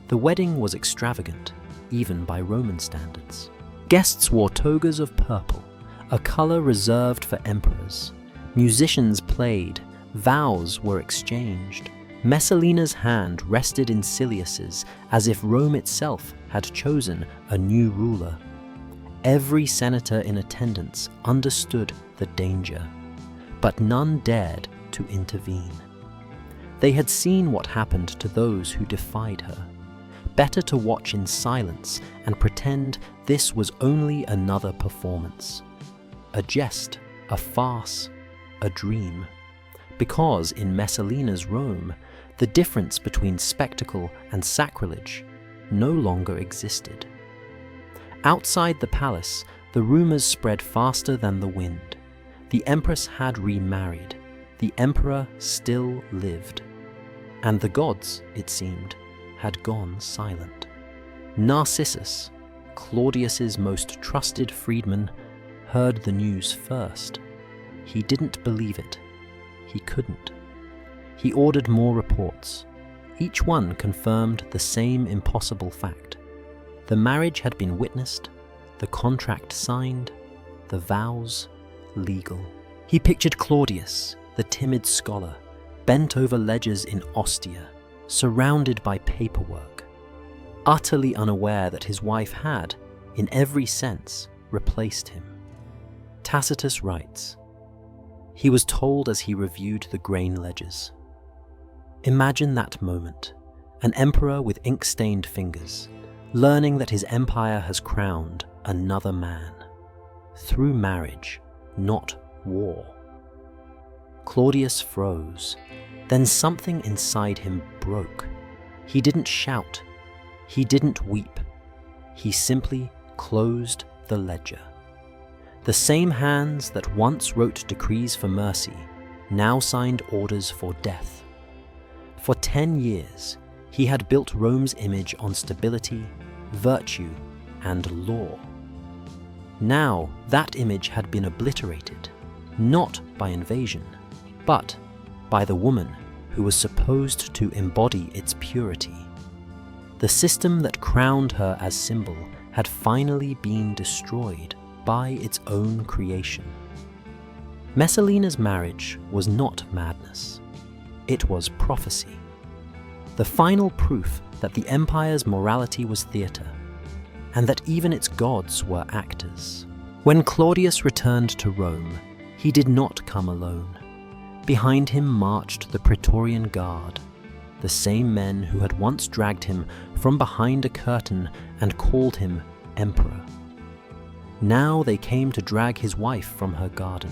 The wedding was extravagant, even by Roman standards. Guests wore togas of purple, a color reserved for emperors. Musicians played, vows were exchanged. Messalina's hand rested in Silius's as if Rome itself had chosen a new ruler. Every senator in attendance understood the danger, but none dared to intervene. They had seen what happened to those who defied her. Better to watch in silence and pretend this was only another performance. A jest, a farce, a dream. Because in Messalina's Rome, the difference between spectacle and sacrilege no longer existed. Outside the palace, the rumors spread faster than the wind. The empress had remarried. The emperor still lived. And the gods, it seemed, had gone silent. Narcissus, Claudius's most trusted freedman, heard the news first. He didn't believe it. He couldn't. He ordered more reports. Each one confirmed the same impossible fact. The marriage had been witnessed, the contract signed, the vows legal. He pictured Claudius, the timid scholar, bent over ledgers in Ostia, surrounded by paperwork, utterly unaware that his wife had, in every sense, replaced him. Tacitus writes, he was told as he reviewed the grain ledgers. Imagine that moment, an emperor with ink-stained fingers, learning that his empire has crowned another man, through marriage, not war. Claudius froze. Then something inside him broke. He didn't shout. He didn't weep. He simply closed the ledger. The same hands that once wrote decrees for mercy now signed orders for death. For 10 years, he had built Rome's image on stability, virtue, and law. Now that image had been obliterated, not by invasion, but by the woman who was supposed to embody its purity. The system that crowned her as symbol had finally been destroyed by its own creation. Messalina's marriage was not madness. It was prophecy. The final proof that the empire's morality was theatre, and that even its gods were actors. When Claudius returned to Rome, he did not come alone. Behind him marched the Praetorian Guard, the same men who had once dragged him from behind a curtain and called him emperor. Now they came to drag his wife from her garden.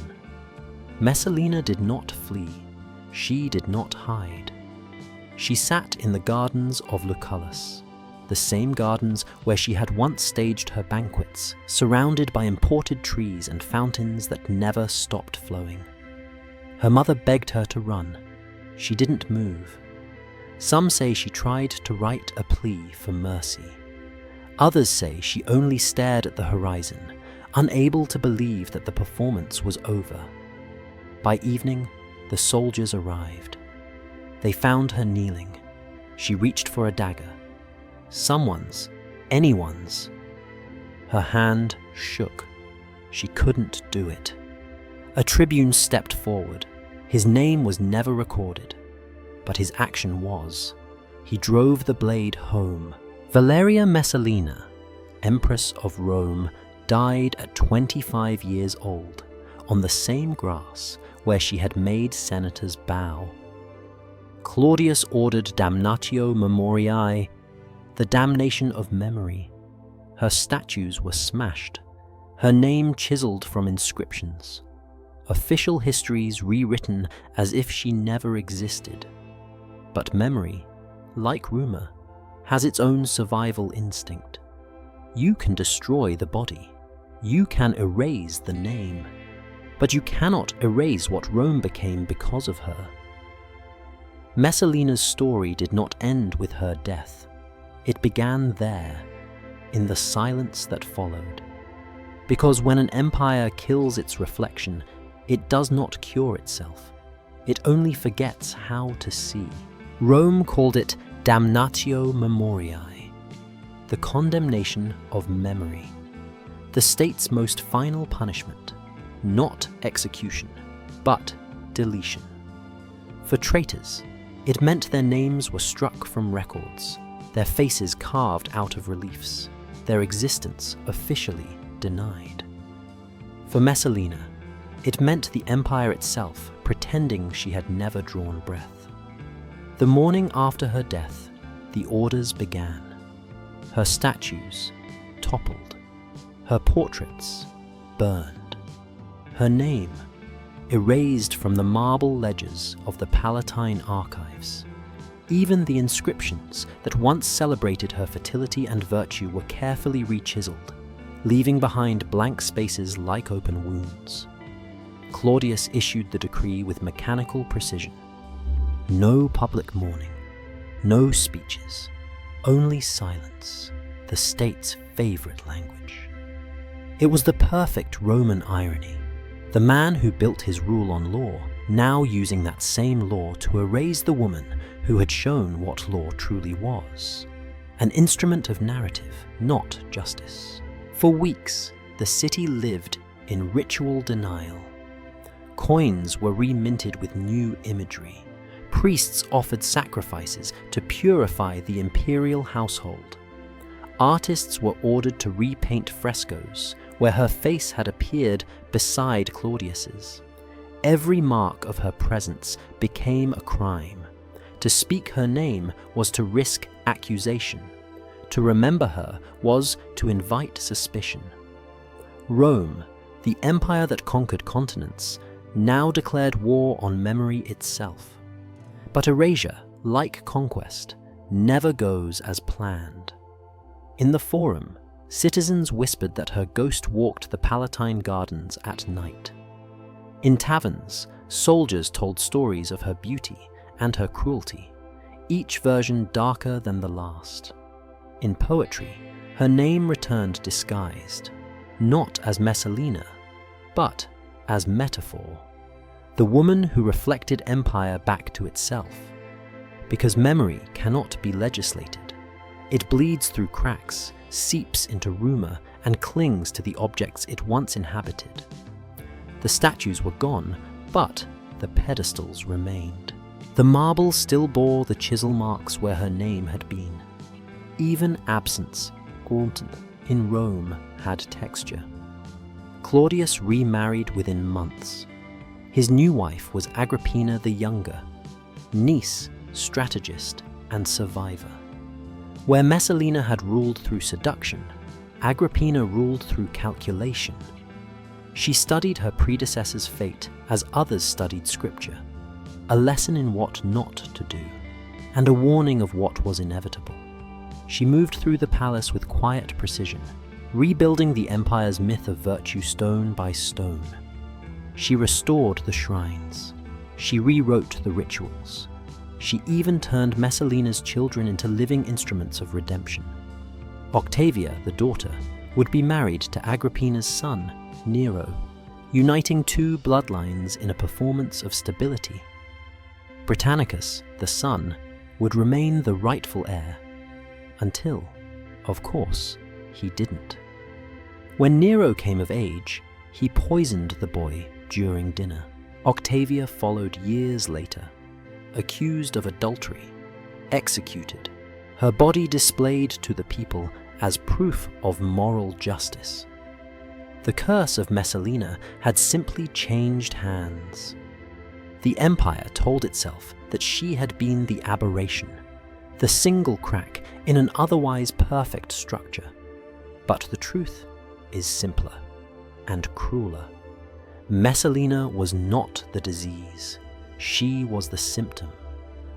Messalina did not flee. She did not hide. She sat in the gardens of Lucullus, the same gardens where she had once staged her banquets, surrounded by imported trees and fountains that never stopped flowing. Her mother begged her to run. She didn't move. Some say she tried to write a plea for mercy. Others say she only stared at the horizon, unable to believe that the performance was over. By evening, the soldiers arrived. They found her kneeling. She reached for a dagger. Someone's, anyone's. Her hand shook. She couldn't do it. A tribune stepped forward. His name was never recorded, but his action was. He drove the blade home. Valeria Messalina, Empress of Rome, died at 25 years old on the same grass where she had made senators bow. Claudius ordered damnatio memoriae, the damnation of memory. Her statues were smashed, her name chiseled from inscriptions, official histories rewritten as if she never existed. But memory, like rumor, has its own survival instinct. You can destroy the body, you can erase the name, but you cannot erase what Rome became because of her. Messalina's story did not end with her death. It began there, in the silence that followed. Because when an empire kills its reflection, it does not cure itself. It only forgets how to see. Rome called it damnatio memoriae, the condemnation of memory, the state's most final punishment, not execution, but deletion. For traitors, it meant their names were struck from records, their faces carved out of reliefs, their existence officially denied. For Messalina, it meant the empire itself pretending she had never drawn breath. The morning after her death, the orders began. Her statues toppled, her portraits burned, her name erased from the marble ledgers of the Palatine archives. Even the inscriptions that once celebrated her fertility and virtue were carefully re-chiseled, leaving behind blank spaces like open wounds. Claudius issued the decree with mechanical precision. No public mourning, no speeches, only silence, the state's favorite language. It was the perfect Roman irony. The man who built his rule on law, now using that same law to erase the woman who had shown what law truly was. An instrument of narrative, not justice. For weeks, the city lived in ritual denial. Coins were reminted with new imagery. Priests offered sacrifices to purify the imperial household. Artists were ordered to repaint frescoes where her face had appeared beside Claudius's. Every mark of her presence became a crime. To speak her name was to risk accusation. To remember her was to invite suspicion. Rome, the empire that conquered continents, now declared war on memory itself. But erasure, like conquest, never goes as planned. In the Forum, citizens whispered that her ghost walked the Palatine gardens at night. In taverns, soldiers told stories of her beauty and her cruelty, each version darker than the last. In poetry, her name returned disguised, not as Messalina, but as metaphor, the woman who reflected empire back to itself. Because memory cannot be legislated. It bleeds through cracks, seeps into rumor, and clings to the objects it once inhabited. The statues were gone, but the pedestals remained. The marble still bore the chisel marks where her name had been. Even absence, Gordon, in Rome had texture. Claudius remarried within months. His new wife was Agrippina the Younger, niece, strategist, and survivor. Where Messalina had ruled through seduction, Agrippina ruled through calculation. She studied her predecessor's fate as others studied scripture, a lesson in what not to do, and a warning of what was inevitable. She moved through the palace with quiet precision, rebuilding the empire's myth of virtue stone by stone. She restored the shrines. She rewrote the rituals. She even turned Messalina's children into living instruments of redemption. Octavia, the daughter, would be married to Agrippina's son, Nero, uniting two bloodlines in a performance of stability. Britannicus, the son, would remain the rightful heir, until, of course, he didn't. When Nero came of age, he poisoned the boy during dinner. Octavia followed years later, accused of adultery, executed, her body displayed to the people as proof of moral justice. The curse of Messalina had simply changed hands. The empire told itself that she had been the aberration, the single crack in an otherwise perfect structure. But the truth is simpler and crueler. Messalina was not the disease. She was the symptom.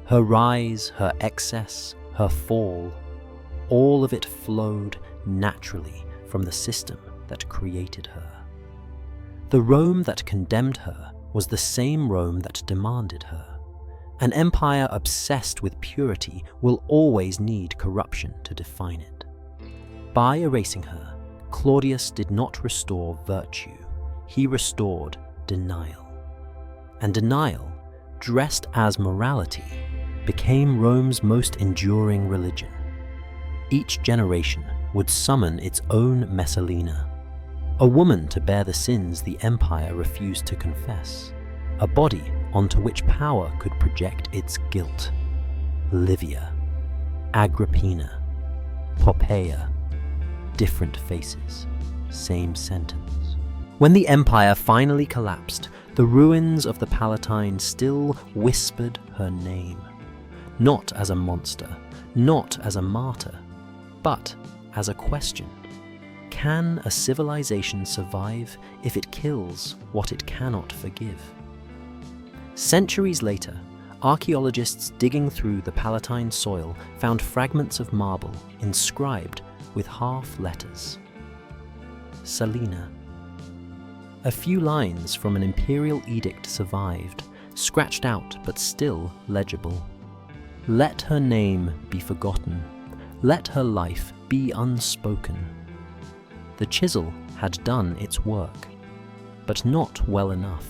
Her rise, her excess, her fall, all of it flowed naturally from the system that created her. The Rome that condemned her was the same Rome that demanded her. An empire obsessed with purity will always need corruption to define it. By erasing her, Claudius did not restore virtue. He restored denial. And denial, dressed as morality, became Rome's most enduring religion. Each generation would summon its own Messalina, a woman to bear the sins the empire refused to confess, a body onto which power could project its guilt. Livia, Agrippina, Poppaea, different faces, same sentence. When the empire finally collapsed, the ruins of the Palatine still whispered her name, not as a monster, not as a martyr, but as a question. Can a civilization survive if it kills what it cannot forgive? Centuries later, archaeologists digging through the Palatine soil found fragments of marble inscribed with half letters. Salina. A few lines from an imperial edict survived, scratched out but still legible. Let her name be forgotten. Let her life be unspoken. The chisel had done its work, but not well enough,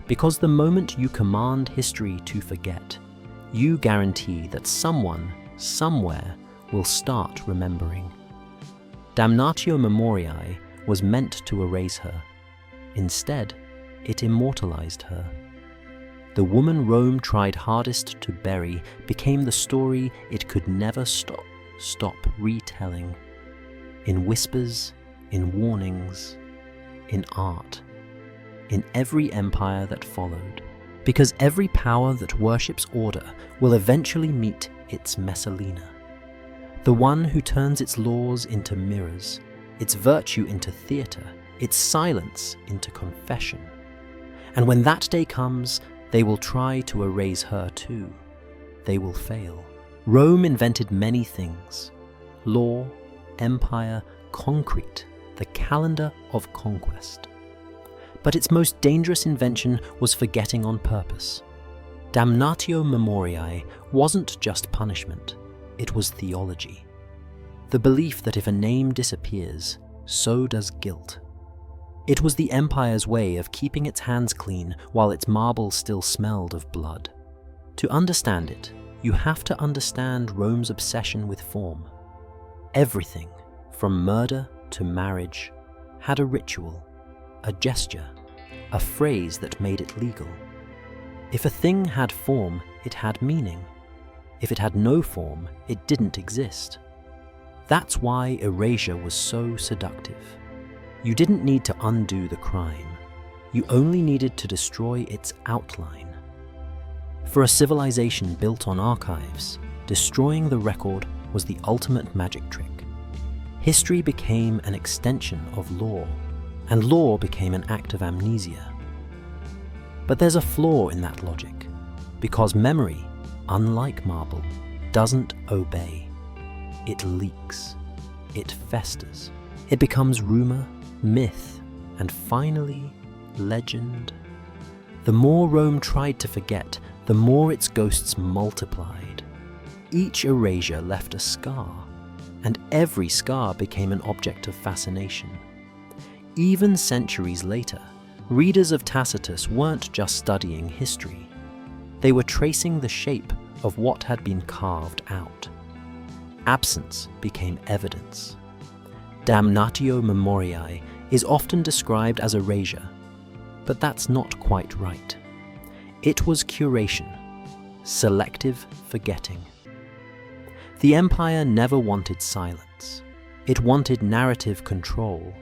because the moment you command history to forget, you guarantee that someone, somewhere, will start remembering. Damnatio Memoriae was meant to erase her. Instead, it immortalized her. The woman Rome tried hardest to bury became the story it could never stop retelling. In whispers, in warnings, in art, in every empire that followed. Because every power that worships order will eventually meet its Messalina. The one who turns its laws into mirrors, its virtue into theatre, its silence into confession. And when that day comes, they will try to erase her too. They will fail. Rome invented many things: law, empire, concrete, the calendar of conquest. But its most dangerous invention was forgetting on purpose. Damnatio Memoriae wasn't just punishment, it was theology. The belief that if a name disappears, so does guilt. It was the empire's way of keeping its hands clean while its marble still smelled of blood. To understand it, you have to understand Rome's obsession with form. Everything, from murder to marriage, had a ritual, a gesture, a phrase that made it legal. If a thing had form, it had meaning. If it had no form, it didn't exist. That's why erasure was so seductive. You didn't need to undo the crime. You only needed to destroy its outline. For a civilization built on archives, destroying the record was the ultimate magic trick. History became an extension of law, and law became an act of amnesia. But there's a flaw in that logic, because memory, unlike marble, doesn't obey. It leaks. It festers. It becomes rumor, myth, and finally, legend. The more Rome tried to forget, the more its ghosts multiplied. Each erasure left a scar, and every scar became an object of fascination. Even centuries later, readers of Tacitus weren't just studying history. They were tracing the shape of what had been carved out. Absence became evidence. Damnatio memoriae is often described as erasure, but that's not quite right. It was curation, selective forgetting. The empire never wanted silence. It wanted narrative control.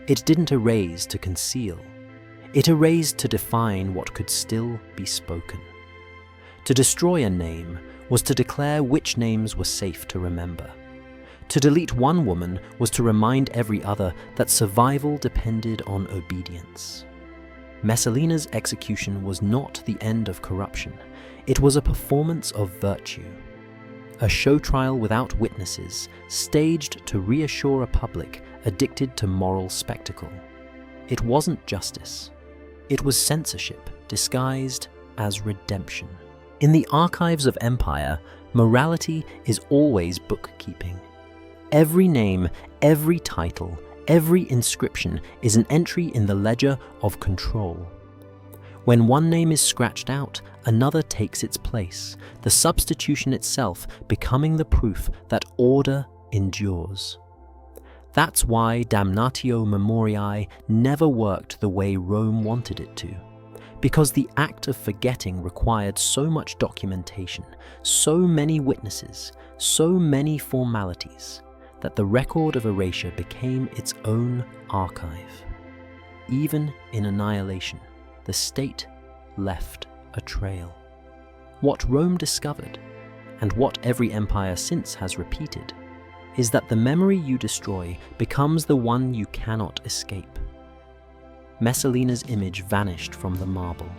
It didn't erase to conceal. It erased to define what could still be spoken. To destroy a name was to declare which names were safe to remember. To delete one woman was to remind every other that survival depended on obedience. Messalina's execution was not the end of corruption. It was a performance of virtue. A show trial without witnesses, staged to reassure a public addicted to moral spectacle. It wasn't justice. It was censorship disguised as redemption. In the archives of empire, morality is always bookkeeping. Every name, every title, every inscription is an entry in the ledger of control. When one name is scratched out, another takes its place, the substitution itself becoming the proof that order endures. That's why damnatio memoriae never worked the way Rome wanted it to, because the act of forgetting required so much documentation, so many witnesses, so many formalities, that the record of erasure became its own archive. Even in annihilation, the state left a trail. What Rome discovered, and what every empire since has repeated, is that the memory you destroy becomes the one you cannot escape. Messalina's image vanished from the marble,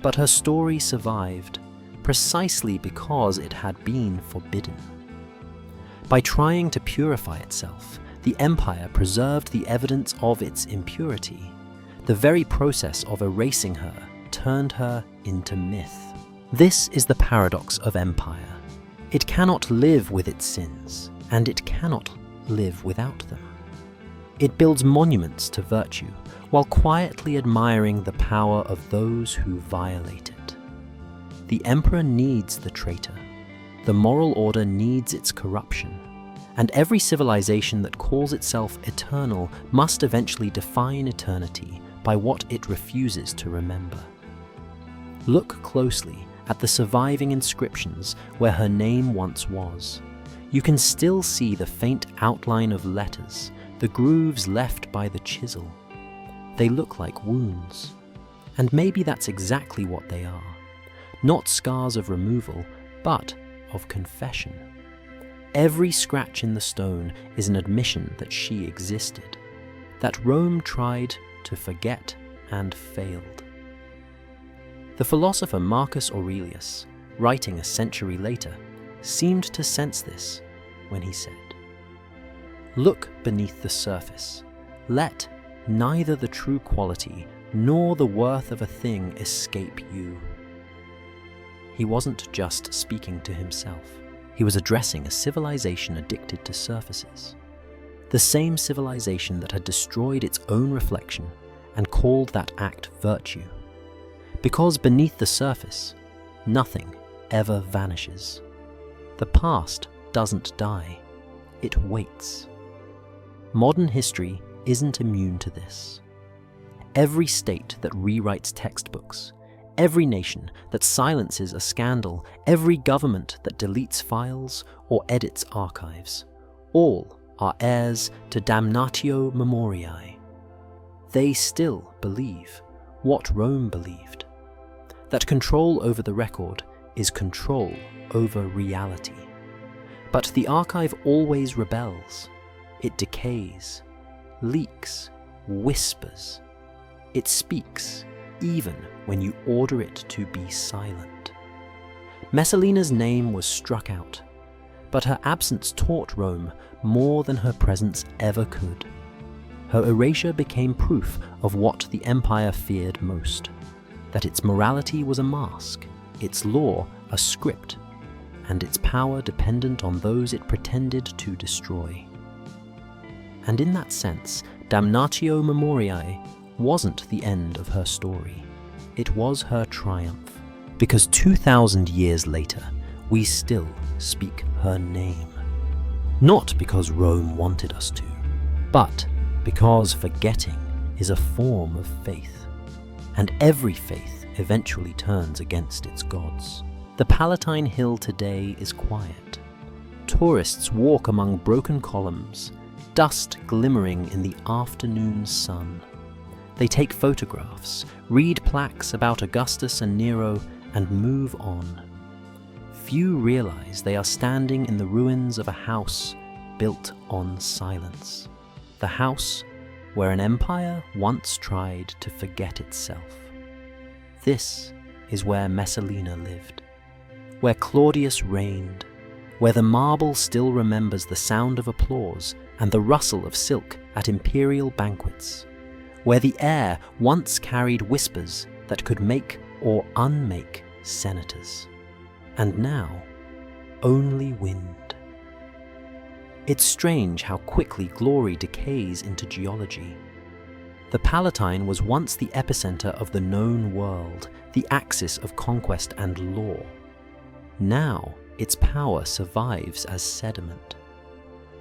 but her story survived precisely because it had been forbidden. By trying to purify itself, the empire preserved the evidence of its impurity. The very process of erasing her turned her into myth. This is the paradox of empire. It cannot live with its sins, and it cannot live without them. It builds monuments to virtue, while quietly admiring the power of those who violate it. The emperor needs the traitor. The moral order needs its corruption. And every civilization that calls itself eternal must eventually define eternity by what it refuses to remember. Look closely at the surviving inscriptions where her name once was. You can still see the faint outline of letters, the grooves left by the chisel. They look like wounds. And maybe that's exactly what they are. Not scars of removal, but of confession. Every scratch in the stone is an admission that she existed, that Rome tried to forget and failed. The philosopher Marcus Aurelius, writing a century later, seemed to sense this when he said, "Look beneath the surface. Let neither the true quality nor the worth of a thing escape you." He wasn't just speaking to himself. He was addressing a civilization addicted to surfaces. The same civilization that had destroyed its own reflection and called that act virtue. Because beneath the surface, nothing ever vanishes. The past doesn't die, it waits. Modern history isn't immune to this. Every state that rewrites textbooks, every nation that silences a scandal, every government that deletes files or edits archives, All are heirs to damnatio memoriae. They still believe what Rome believed, that control over the record is control over reality. But the archive always rebels. It decays, leaks, whispers. It speaks even when you order it to be silent. Messalina's name was struck out, but her absence taught Rome more than her presence ever could. Her erasure became proof of what the empire feared most, that its morality was a mask, its law a script, and its power dependent on those it pretended to destroy. And in that sense, damnatio memoriae wasn't the end of her story. It was her triumph, because 2,000 years later, we still speak her name. Not because Rome wanted us to, but because forgetting is a form of faith, and every faith eventually turns against its gods. The Palatine Hill today is quiet. Tourists walk among broken columns, dust glimmering in the afternoon sun. They take photographs, read plaques about Augustus and Nero, and move on. Few realize they are standing in the ruins of a house built on silence. The house where an empire once tried to forget itself. This is where Messalina lived, where Claudius reigned, where the marble still remembers the sound of applause and the rustle of silk at imperial banquets, where the air once carried whispers that could make or unmake senators, and now only wind. It's strange how quickly glory decays into geology. The Palatine was once the epicenter of the known world, the axis of conquest and law. Now its power survives as sediment.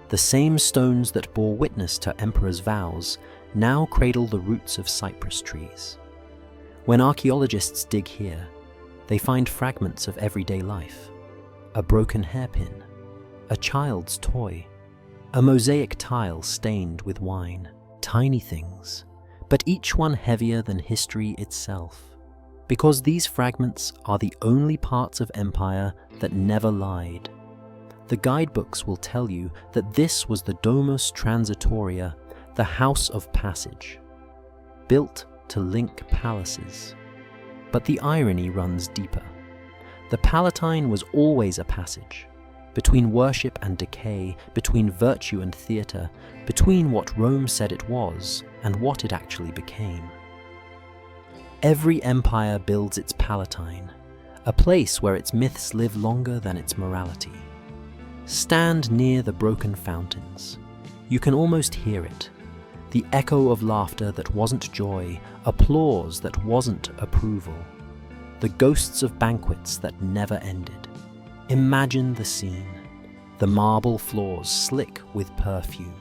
The same stones that bore witness to emperors' vows now cradle the roots of cypress trees. When archaeologists dig here, they find fragments of everyday life: a broken hairpin, a child's toy, a mosaic tile stained with wine. Tiny things, but each one heavier than history itself, because these fragments are the only parts of empire that never lied. The guidebooks will tell you that this was the Domus Transitoria, the House of Passage, built to link palaces. But the irony runs deeper. The Palatine was always a passage, between worship and decay, between virtue and theatre, between what Rome said it was and what it actually became. Every empire builds its Palatine, a place where its myths live longer than its morality. Stand near the broken fountains. You can almost hear it, the echo of laughter that wasn't joy, applause that wasn't approval, the ghosts of banquets that never ended. Imagine the scene: the marble floors slick with perfume,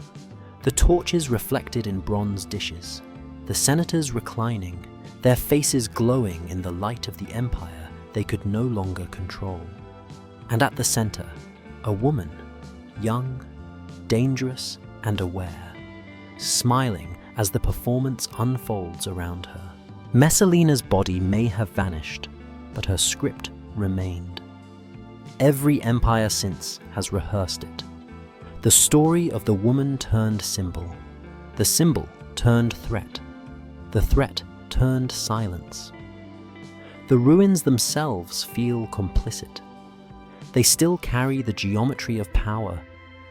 the torches reflected in bronze dishes, the senators reclining, their faces glowing in the light of the empire they could no longer control. And at the center, a woman, young, dangerous, and aware, smiling as the performance unfolds around her. Messalina's body may have vanished, but her script remained. Every empire since has rehearsed it. The story of the woman turned symbol. The symbol turned threat. The threat turned silence. The ruins themselves feel complicit. They still carry the geometry of power,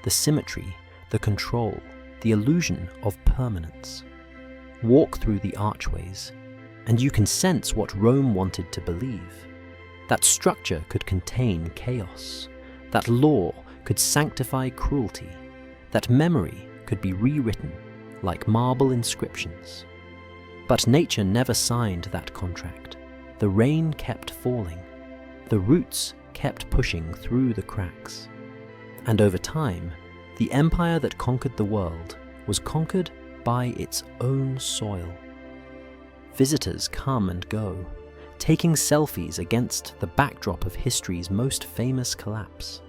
the symmetry, the control, the illusion of permanence. Walk through the archways, and you can sense what Rome wanted to believe. That structure could contain chaos, that law could sanctify cruelty, that memory could be rewritten like marble inscriptions. But nature never signed that contract. The rain kept falling, the roots kept pushing through the cracks. And over time, the empire that conquered the world was conquered by its own soil. Visitors come and go, taking selfies against the backdrop of history's most famous collapse.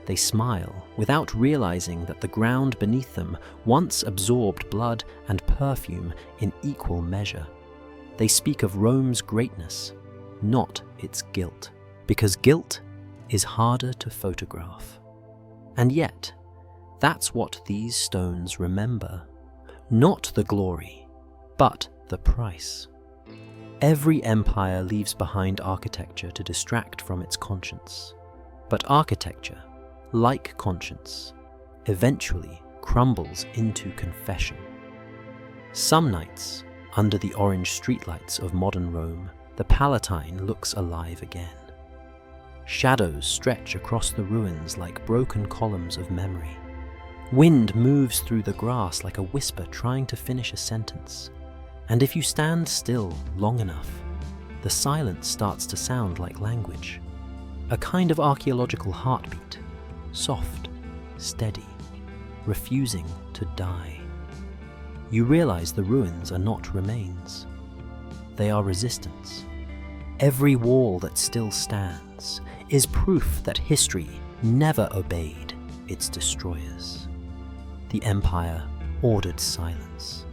They smile without realizing that the ground beneath them once absorbed blood and perfume in equal measure. They speak of Rome's greatness, not its guilt, because guilt is harder to photograph. And yet, that's what these stones remember. Not the glory, but the price. Every empire leaves behind architecture to distract from its conscience. But architecture, like conscience, eventually crumbles into confession. Some nights, under the orange streetlights of modern Rome, the Palatine looks alive again. Shadows stretch across the ruins like broken columns of memory. Wind moves through the grass like a whisper trying to finish a sentence. And if you stand still long enough, the silence starts to sound like language. A kind of archaeological heartbeat, soft, steady, refusing to die. You realize the ruins are not remains. They are resistance. Every wall that still stands is proof that history never obeyed its destroyers. The empire ordered silence.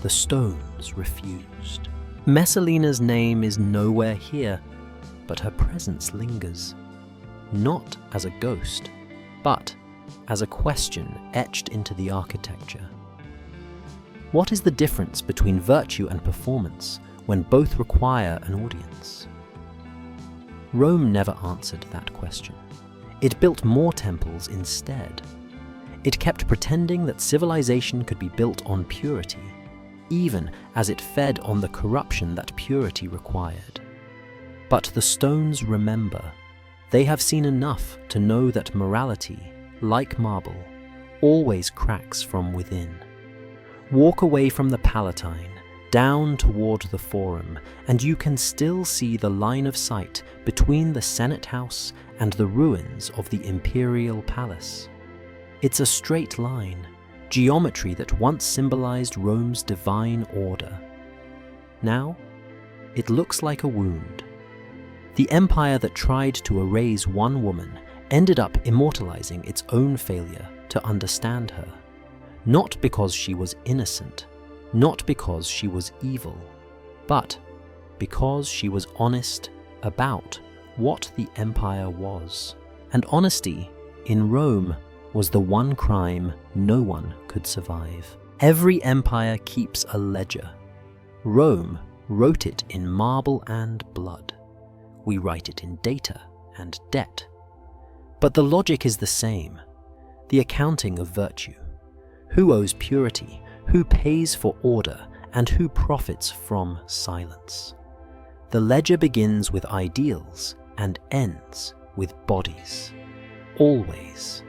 The stones refused. Messalina's name is nowhere here, but her presence lingers. Not as a ghost, but as a question etched into the architecture. What is the difference between virtue and performance when both require an audience? Rome never answered that question. It built more temples instead. It kept pretending that civilization could be built on purity, even as it fed on the corruption that purity required. But the stones remember. They have seen enough to know that morality, like marble, always cracks from within. Walk away from the Palatine, down toward the Forum, and you can still see the line of sight between the Senate House and the ruins of the Imperial Palace. It's a straight line, geometry that once symbolized Rome's divine order. Now, it looks like a wound. The empire that tried to erase one woman ended up immortalizing its own failure to understand her. Not because she was innocent, not because she was evil, but because she was honest about what the empire was. And honesty, in Rome, was the one crime no one could survive. Every empire keeps a ledger. Rome wrote it in marble and blood. We write it in data and debt. But the logic is the same. The accounting of virtue. Who owes purity, who pays for order, and who profits from silence. The ledger begins with ideals and ends with bodies. Always.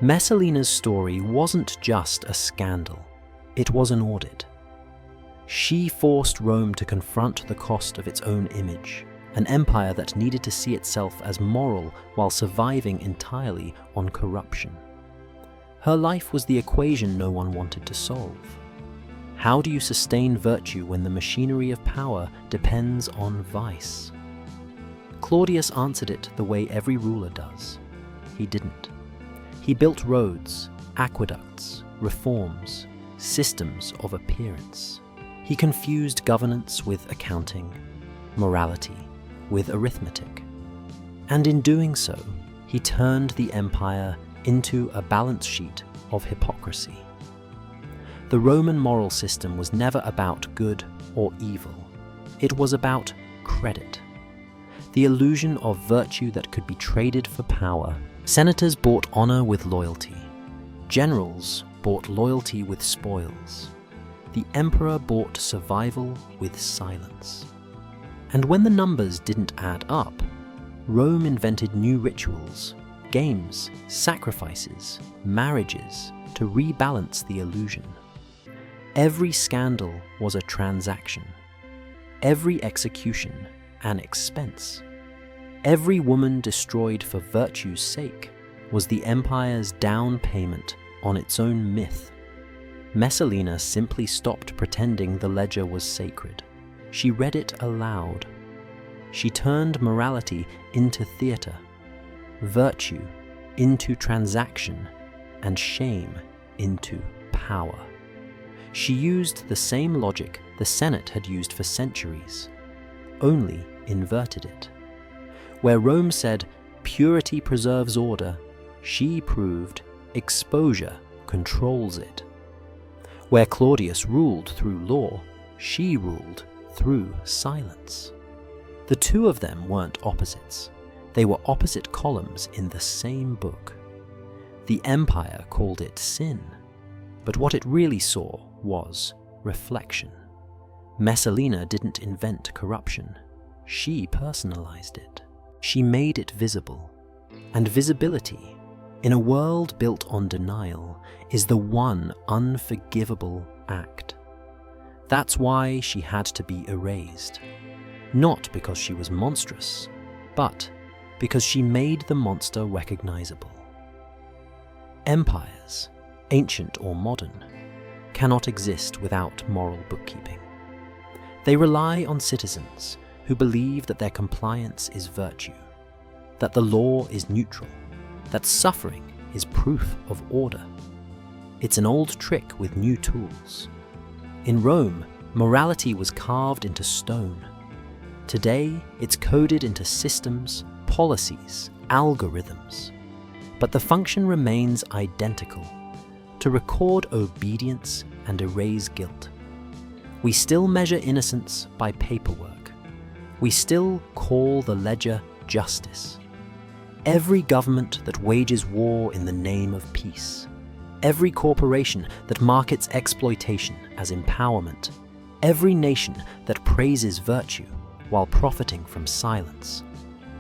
Messalina's story wasn't just a scandal, it was an audit. She forced Rome to confront the cost of its own image, an empire that needed to see itself as moral while surviving entirely on corruption. Her life was the equation no one wanted to solve. How do you sustain virtue when the machinery of power depends on vice? Claudius answered it the way every ruler does. He didn't. He built roads, aqueducts, reforms, systems of appearance. He confused governance with accounting, morality with arithmetic. And in doing so, he turned the empire into a balance sheet of hypocrisy. The Roman moral system was never about good or evil. It was about credit. The illusion of virtue that could be traded for power. Senators bought honor with loyalty. Generals bought loyalty with spoils. The emperor bought survival with silence. And when the numbers didn't add up, Rome invented new rituals, games, sacrifices, marriages to rebalance the illusion. Every scandal was a transaction. Every execution an expense. Every woman destroyed for virtue's sake was the empire's down payment on its own myth. Messalina simply stopped pretending the ledger was sacred. She read it aloud. She turned morality into theater, virtue into transaction and shame into power. She used the same logic the Senate had used for centuries, only inverted it. Where Rome said purity preserves order, she proved exposure controls it. Where Claudius ruled through law, she ruled through silence. The two of them weren't opposites. They were opposite columns in the same book. The empire called it sin, but what it really saw was reflection. Messalina didn't invent corruption. She personalized it. She made it visible. And visibility, in a world built on denial, is the one unforgivable act. That's why she had to be erased. Not because she was monstrous, but because she made the monster recognizable. Empires, ancient or modern, cannot exist without moral bookkeeping. They rely on citizens who believe that their compliance is virtue, that the law is neutral, that suffering is proof of order. It's an old trick with new tools. In Rome, morality was carved into stone. Today, it's coded into systems, policies, algorithms. But the function remains identical: to record obedience and erase guilt. We still measure innocence by paperwork. We still call the ledger justice. Every government that wages war in the name of peace, every corporation that markets exploitation as empowerment, every nation that praises virtue while profiting from silence,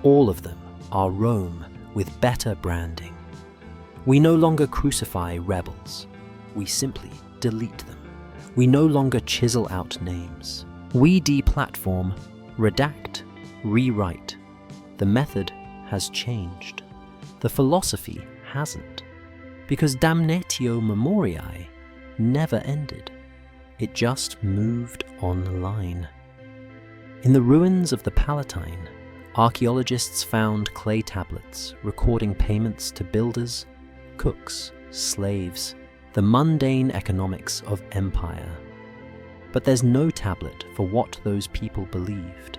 all of them are Rome with better branding. We no longer crucify rebels. We simply delete them. We no longer chisel out names. We deplatform, redact, rewrite. The method has changed. The philosophy hasn't. Because damnatio memoriae never ended. It just moved online. In the ruins of the Palatine, archaeologists found clay tablets recording payments to builders, cooks, slaves, the mundane economics of empire. But there's no tablet for what those people believed,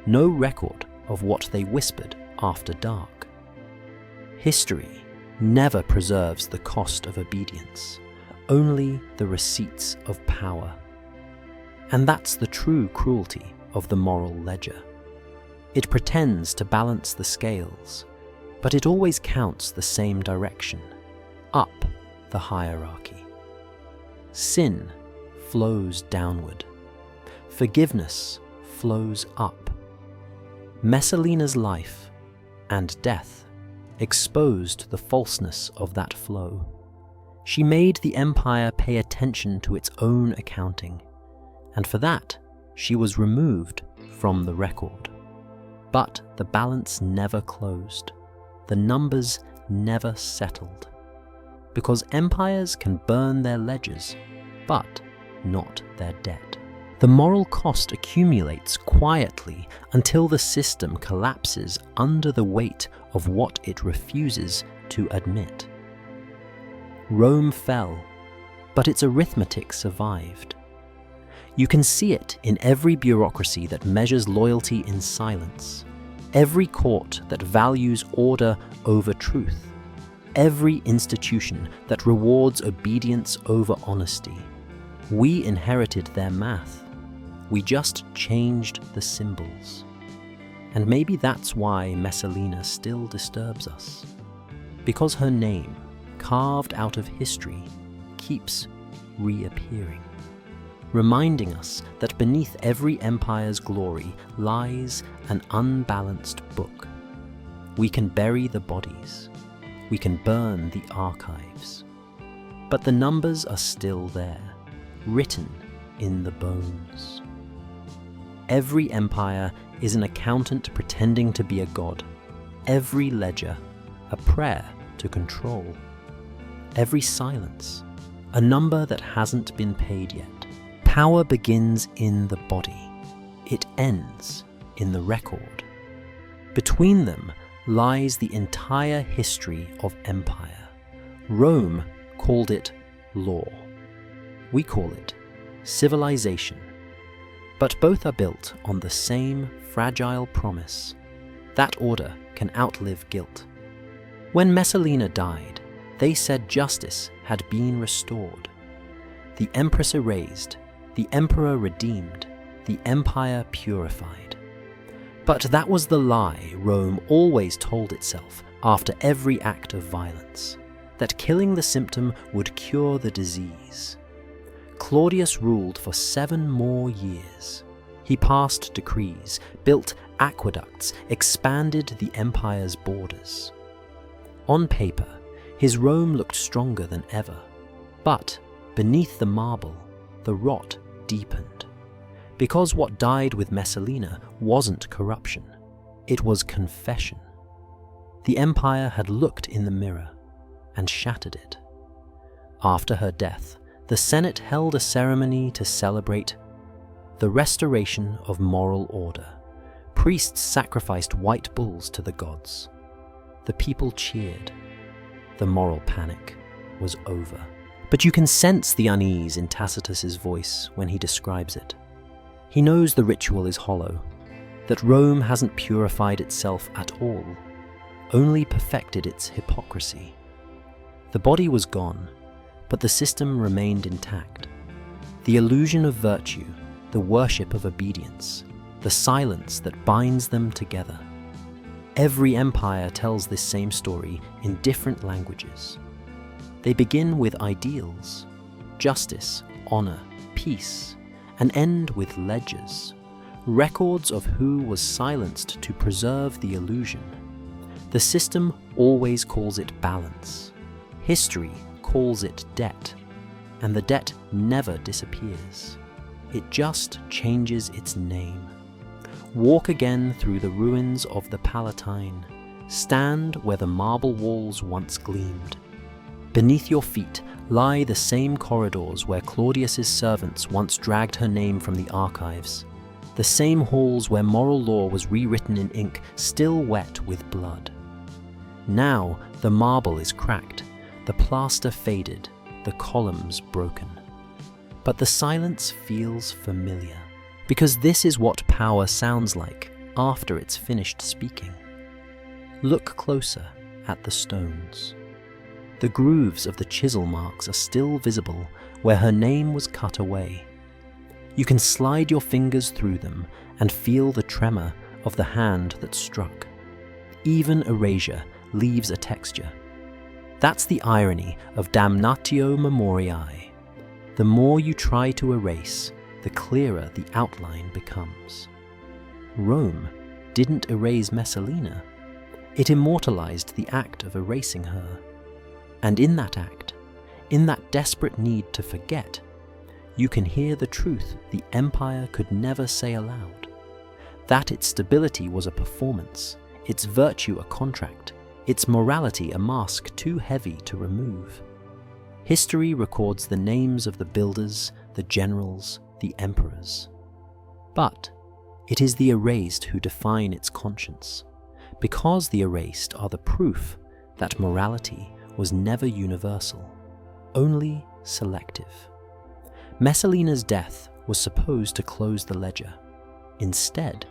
no record of what they whispered after dark. History never preserves the cost of obedience, only the receipts of power. And that's the true cruelty of the moral ledger. It pretends to balance the scales, but it always counts the same direction, up the hierarchy. Sin flows downward. Forgiveness flows up. Messalina's life and death exposed the falseness of that flow. She made the empire pay attention to its own accounting, and for that, she was removed from the record. But the balance never closed. The numbers never settled. Because empires can burn their ledgers, but not their debt. The moral cost accumulates quietly until the system collapses under the weight of what it refuses to admit. Rome fell, but its arithmetic survived. You can see it in every bureaucracy that measures loyalty in silence, every court that values order over truth, every institution that rewards obedience over honesty. We inherited their math. We just changed the symbols. And maybe that's why Messalina still disturbs us. Because her name, carved out of history, keeps reappearing, reminding us that beneath every empire's glory lies an unbalanced book. We can bury the bodies. We can burn the archives. But the numbers are still there, written in the bones. Every empire is an accountant pretending to be a god. Every ledger, a prayer to control. Every silence, a number that hasn't been paid yet. Power begins in the body. It ends in the record. Between them lies the entire history of empire. Rome called it law. We call it civilization. But both are built on the same fragile promise: that order can outlive guilt. When Messalina died, they said justice had been restored. The empress erased, the emperor redeemed, the empire purified. But that was the lie Rome always told itself after every act of violence, that killing the symptom would cure the disease. Claudius ruled for 7 more years. He passed decrees, built aqueducts, expanded the empire's borders. On paper, his Rome looked stronger than ever, but beneath the marble, the rot deepened. Because what died with Messalina wasn't corruption, it was confession. The empire had looked in the mirror and shattered it. After her death, the Senate held a ceremony to celebrate the restoration of moral order. Priests sacrificed white bulls to the gods. The people cheered. The moral panic was over. But you can sense the unease in Tacitus's voice when he describes it. He knows the ritual is hollow, that Rome hasn't purified itself at all, only perfected its hypocrisy. The body was gone, but the system remained intact. The illusion of virtue, the worship of obedience, the silence that binds them together. Every empire tells this same story in different languages. They begin with ideals: justice, honor, peace, and end with ledgers, records of who was silenced to preserve the illusion. The system always calls it balance. History calls it debt, and the debt never disappears. It just changes its name. Walk again through the ruins of the Palatine. Stand where the marble walls once gleamed. Beneath your feet lie the same corridors where Claudius's servants once dragged her name from the archives. The same halls where moral law was rewritten in ink, still wet with blood. Now the marble is cracked, the plaster faded, the columns broken. But the silence feels familiar, because this is what power sounds like after it's finished speaking. Look closer at the stones. The grooves of the chisel marks are still visible where her name was cut away. You can slide your fingers through them and feel the tremor of the hand that struck. Even erasure leaves a texture. That's the irony of damnatio memoriae. The more you try to erase, the clearer the outline becomes. Rome didn't erase Messalina. It immortalized the act of erasing her. And in that act, in that desperate need to forget, you can hear the truth the empire could never say aloud. That its stability was a performance, its virtue a contract, its morality a mask too heavy to remove. History records the names of the builders, the generals, the emperors. But it is the erased who define its conscience, because the erased are the proof that morality was never universal, only selective. Messalina's death was supposed to close the ledger. Instead,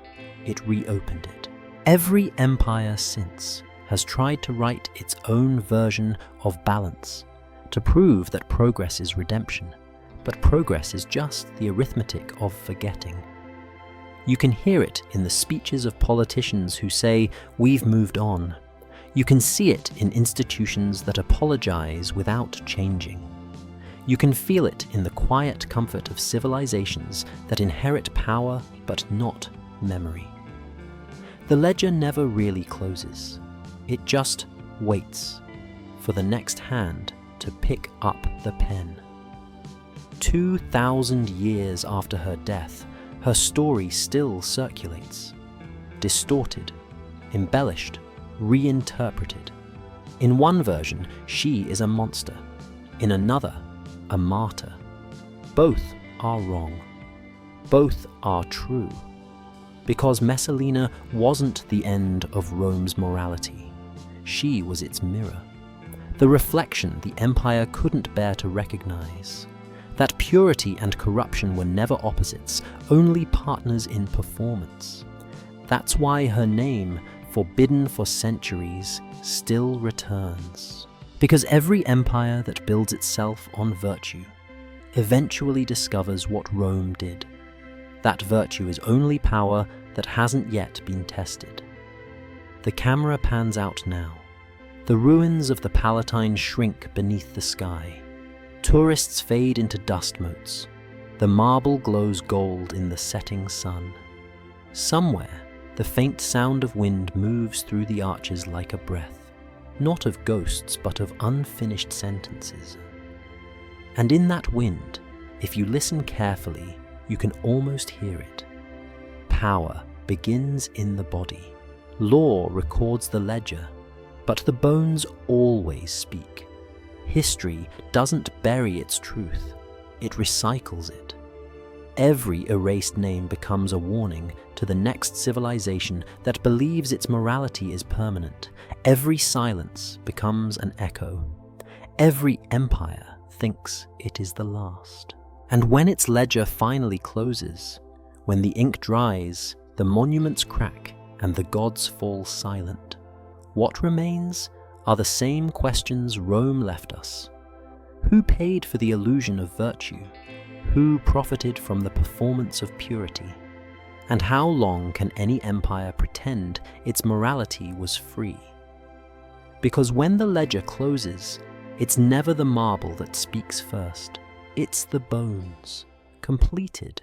it reopened it. Every empire since has tried to write its own version of balance, to prove that progress is redemption, but progress is just the arithmetic of forgetting. You can hear it in the speeches of politicians who say, "We've moved on." You can see it in institutions that apologize without changing. You can feel it in the quiet comfort of civilizations that inherit power but not memory. The ledger never really closes. It just waits for the next hand to pick up the pen. 2,000 years after her death, her story still circulates, distorted, embellished, reinterpreted. In one version, she is a monster. In another, a martyr. Both are wrong. Both are true. because Messalina wasn't the end of Rome's morality. She was its mirror, the reflection the empire couldn't bear to recognize. That purity and corruption were never opposites, only partners in performance. That's why her name, forbidden for centuries, still returns. Because every empire that builds itself on virtue eventually discovers what Rome did. That virtue is only power that hasn't yet been tested. The camera pans out now. The ruins of the Palatine shrink beneath the sky. Tourists fade into dust motes. The marble glows gold in the setting sun. Somewhere, the faint sound of wind moves through the arches like a breath, not of ghosts but of unfinished sentences. And in that wind, if you listen carefully, you can almost hear it. Power begins in the body. Law records the ledger, but the bones always speak. History doesn't bury its truth, it recycles it. Every erased name becomes a warning to the next civilization that believes its morality is permanent. Every silence becomes an echo. Every empire thinks it is the last. And when its ledger finally closes, when the ink dries, the monuments crack, and the gods fall silent, what remains are the same questions Rome left us. Who paid for the illusion of virtue? Who profited from the performance of purity? And how long can any empire pretend its morality was free? Because when the ledger closes, it's never the marble that speaks first. It's the bones, completed,